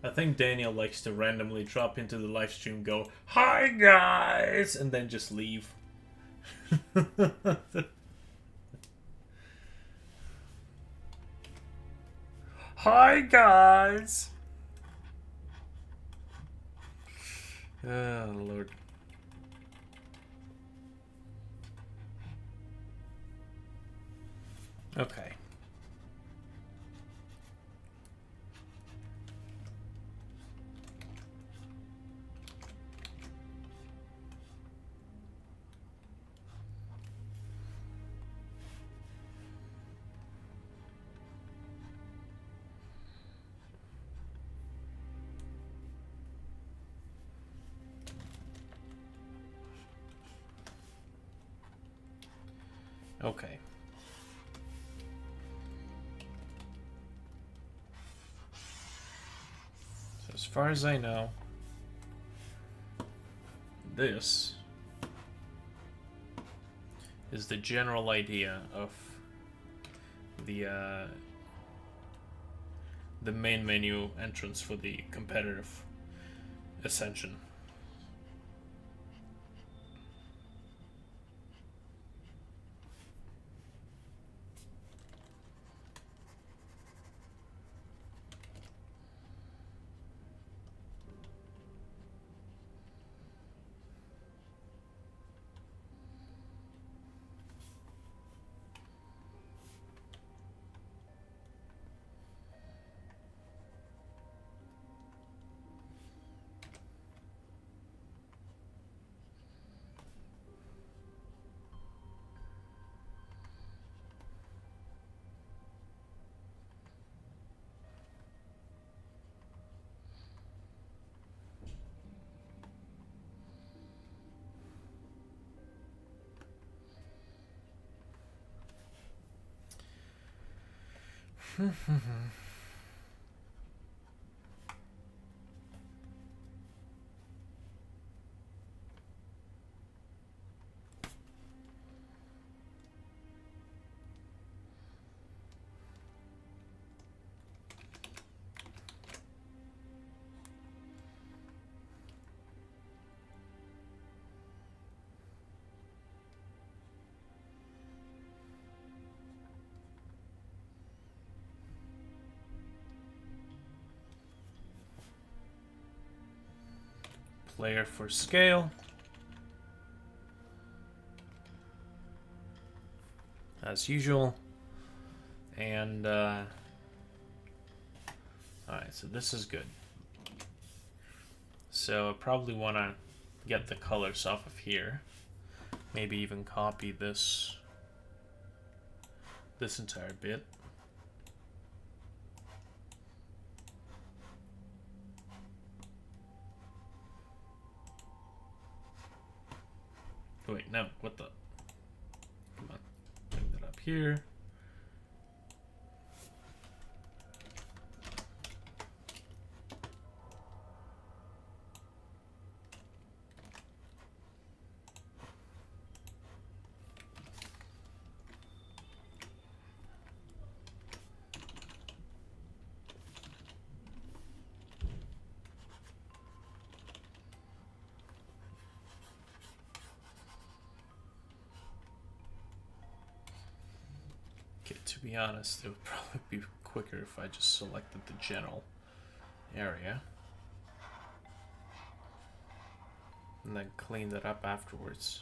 I think Daniel likes to randomly drop into the live stream, go, "Hi guys," and then just leave. Hi guys. Oh Lord. Okay. Okay. So as far as I know, this is the general idea of the main menu entrance for the competitive Ascension. Player for scale. As usual. And, alright, so this is good. So I probably want to get the colors off of here. Maybe even copy this entire bit. Wait, no, what the? Come on, bring that up here. To be honest, it would probably be quicker if I just selected the general area and then cleaned it up afterwards.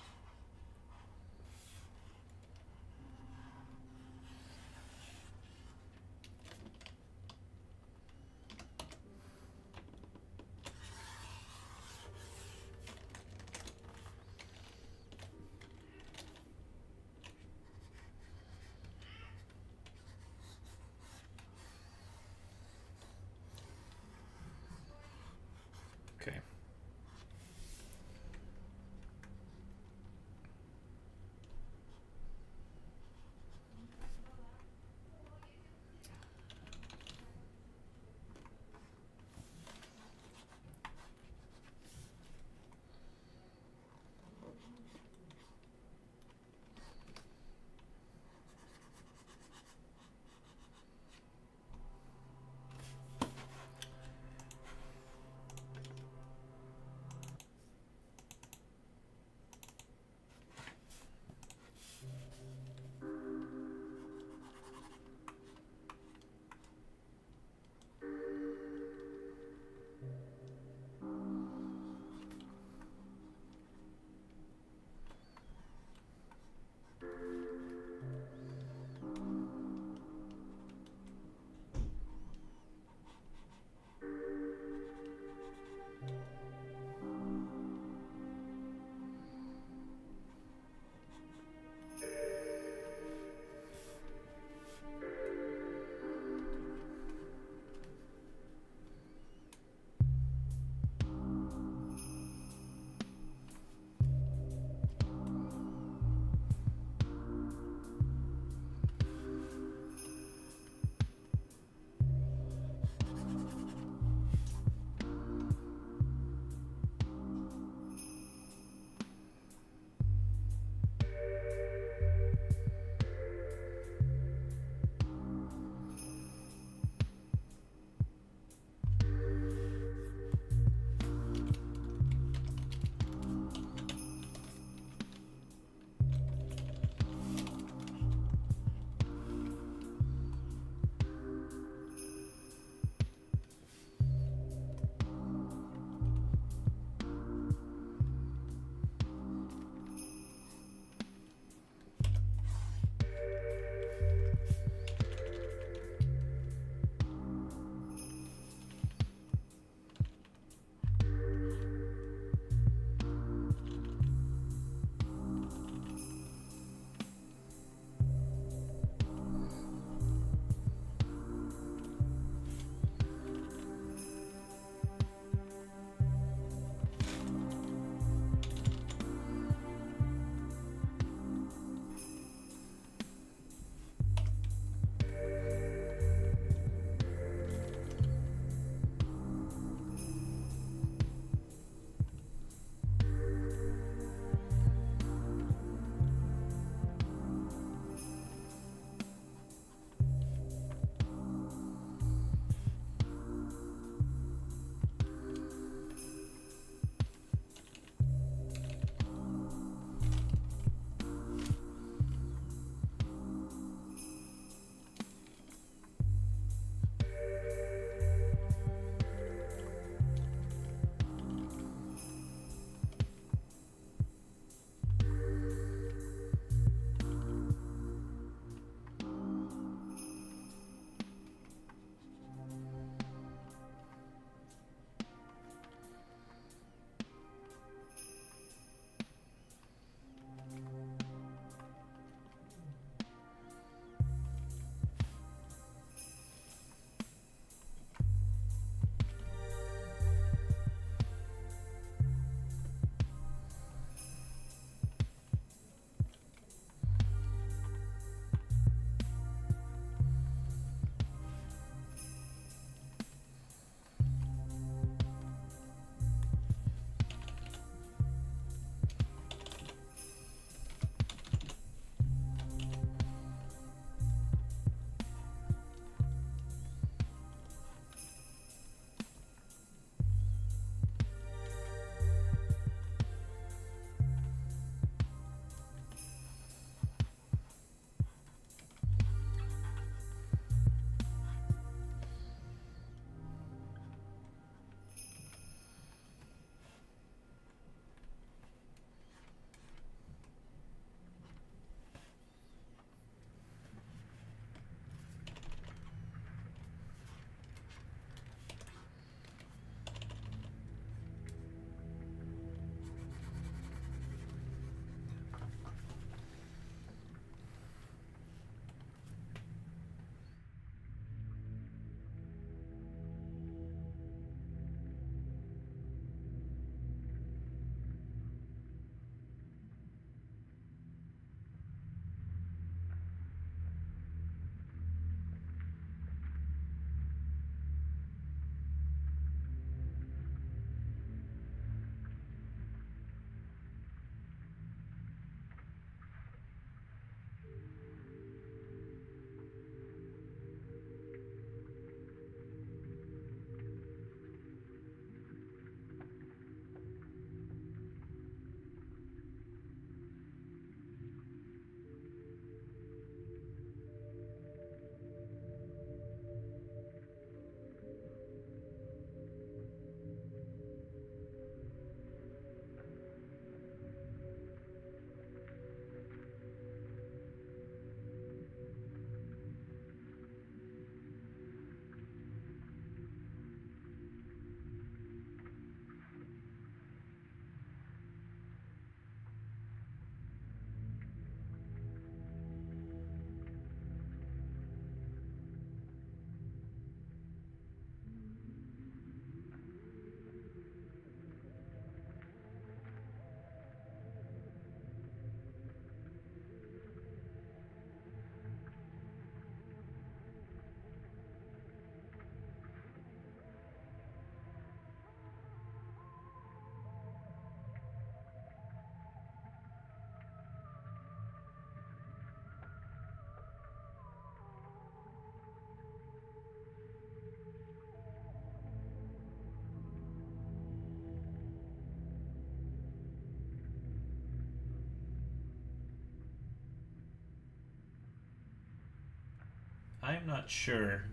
I'm not sure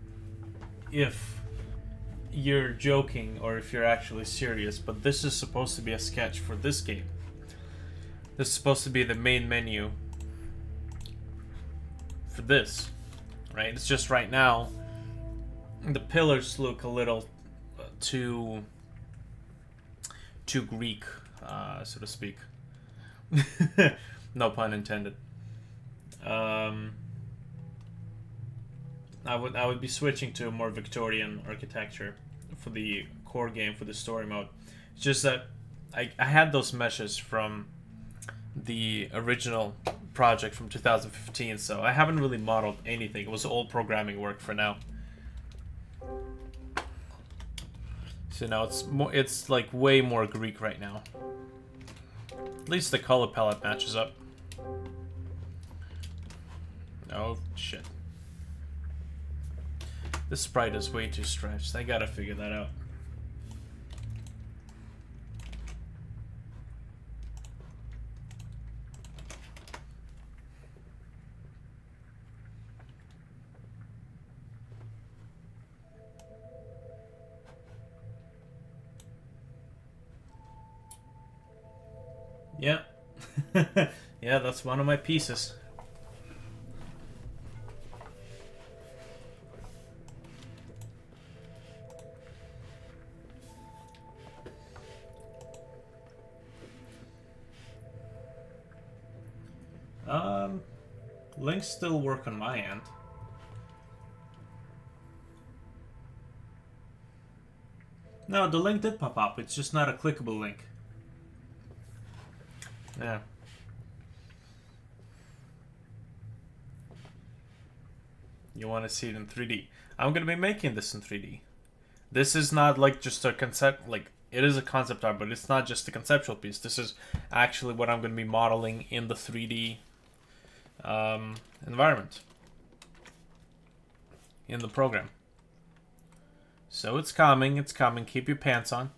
if you're joking or if you're actually serious, but this is supposed to be a sketch for this game. This is supposed to be the main menu for this, right? It's just right now the pillars look a little too Greek, so to speak. No pun intended. I would be switching to a more Victorian architecture for the core game, for the story mode. It's just that I had those meshes from the original project from 2015, so I haven't really modeled anything. It was all programming work for now. So now it's like way more Greek right now. At least the color palette matches up. Oh shit. This sprite is way too stretched. I gotta figure that out. Yeah. Yeah, that's one of my pieces. Links still work on my end. No, the link did pop up. It's just not a clickable link. Yeah. You want to see it in 3D. I'm going to be making this in 3D. This is not like just a concept, like it is a concept art, but it's not just a conceptual piece. This is actually what I'm going to be modeling in the 3D environment in the program. So it's coming, it's coming. Keep your pants on.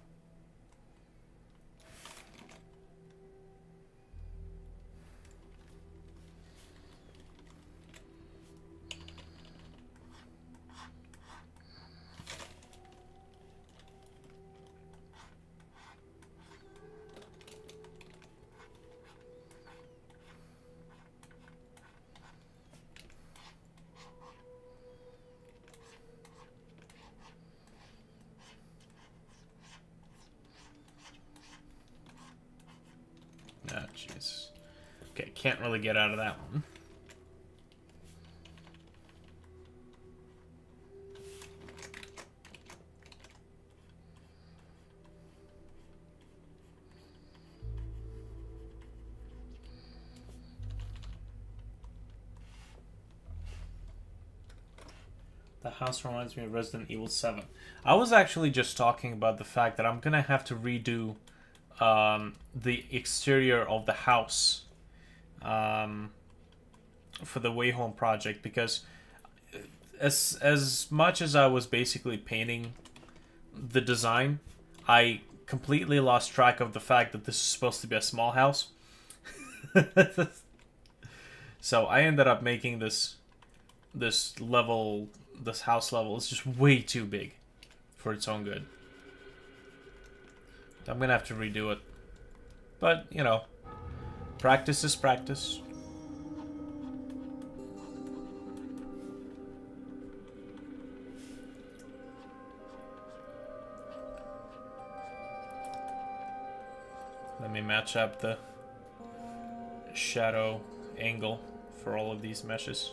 Ah, jeez. Okay, can't really get out of that one. The house reminds me of Resident Evil 7. I was actually just talking about the fact that I'm gonna have to redo the exterior of the house for the Wayholm project, because as much as I was basically painting the design, I completely lost track of the fact that this is supposed to be a small house. So I ended up making this level, this house level is just way too big for its own good. I'm gonna have to redo it. But, you know, practice is practice. Let me match up the shadow angle for all of these meshes.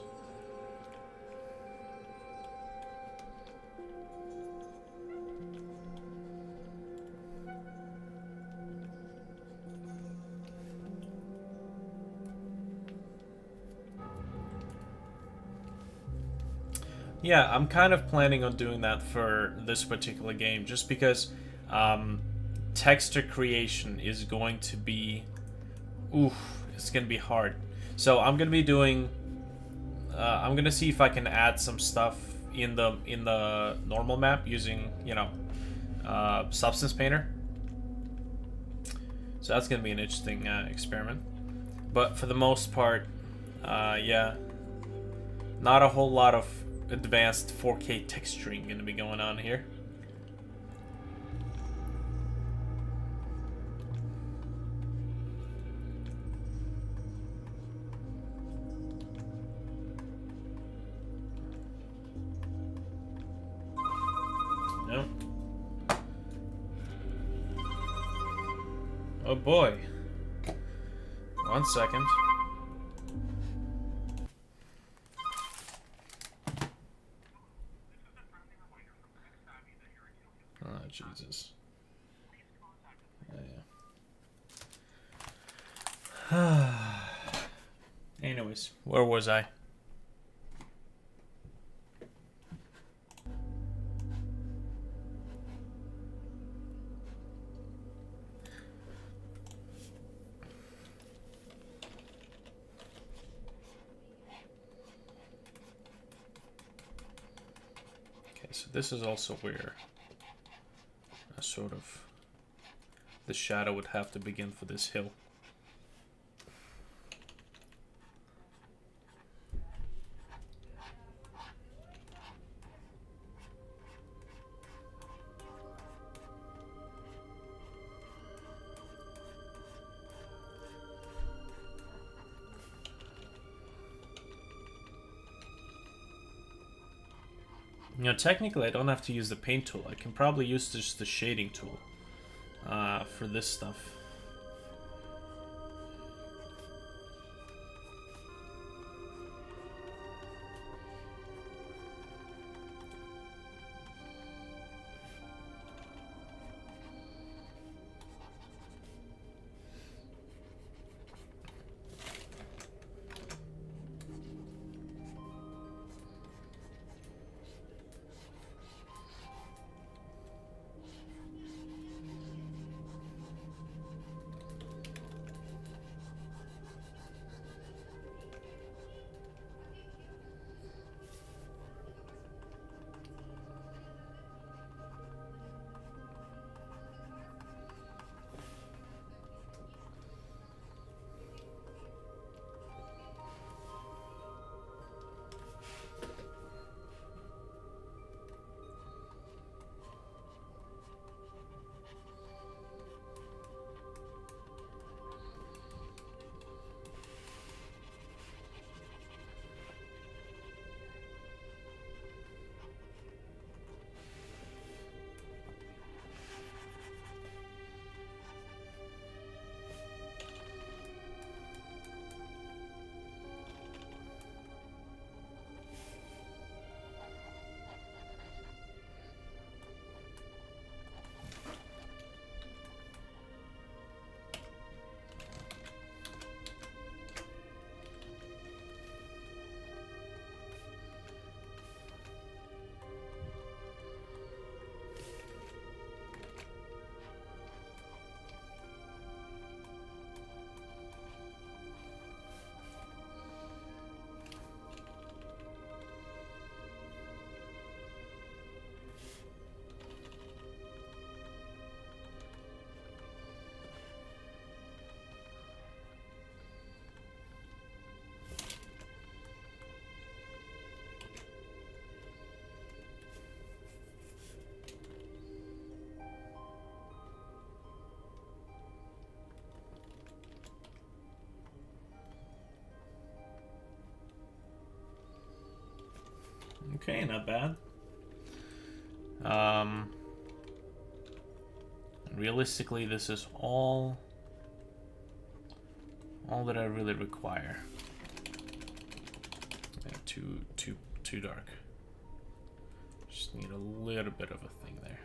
Yeah, I'm kind of planning on doing that for this particular game, just because texture creation is going to be, it's going to be hard. So I'm going to be doing, I'm going to see if I can add some stuff in the normal map using, you know, Substance Painter. So that's going to be an interesting experiment. But for the most part, yeah, not a whole lot of advanced 4K texturing gonna be going on here. No. Oh boy. 1 second. Oh, Jesus. Yeah. Anyways, where was I? So this is also where a sort of the shadow would have to begin for this hill. You know, technically I don't have to use the paint tool. I can probably use just the shading tool for this stuff. Okay, not bad. Realistically, this is all that I really require. Yeah, too dark. Just need a little bit of a thing there.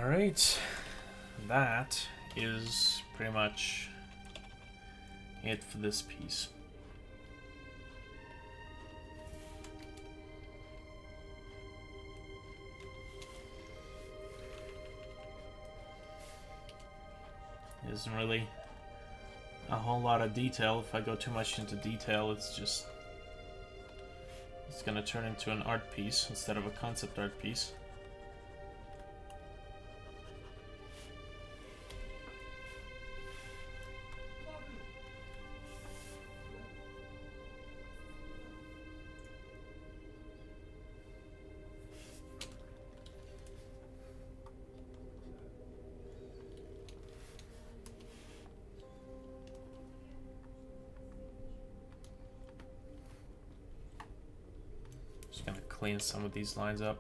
Alright, that is pretty much it for this piece. Isn't really a whole lot of detail. If I go too much into detail, it's gonna turn into an art piece instead of a concept art piece. Clean some of these lines up.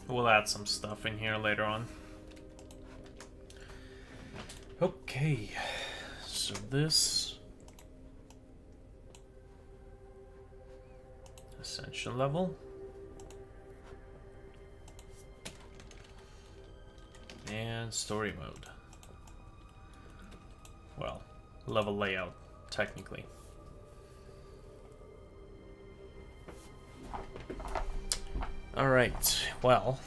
We'll add some stuff in here later on. Okay, so this ascension level and story mode. Well, level layout, technically. Alright, well,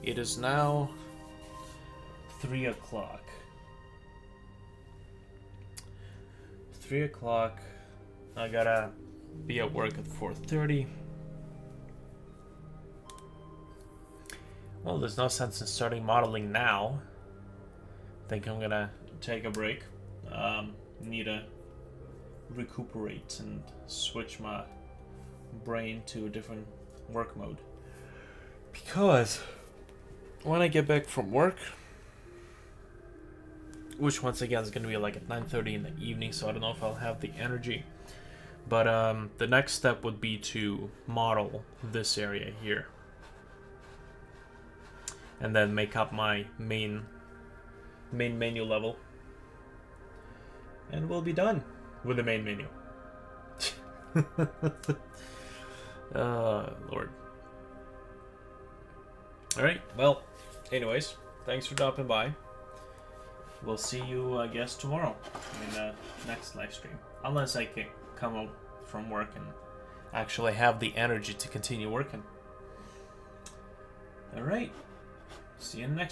it is now 3 o'clock. 3 o'clock, I gotta be at work at 4:30. Well, there's no sense in starting modeling now. I think I'm gonna take a break. need to recuperate and switch my brain to a different work mode. Because when I get back from work, which once again is going to be like at 9:30 in the evening, so I don't know if I'll have the energy. But the next step would be to model this area here. And then make up my main menu level. And we'll be done with the main menu. Lord. Alright, well, anyways, thanks for dropping by. We'll see you, I guess, tomorrow in the next live stream. Unless I can come home from work and actually have the energy to continue working. Alright, see you in the next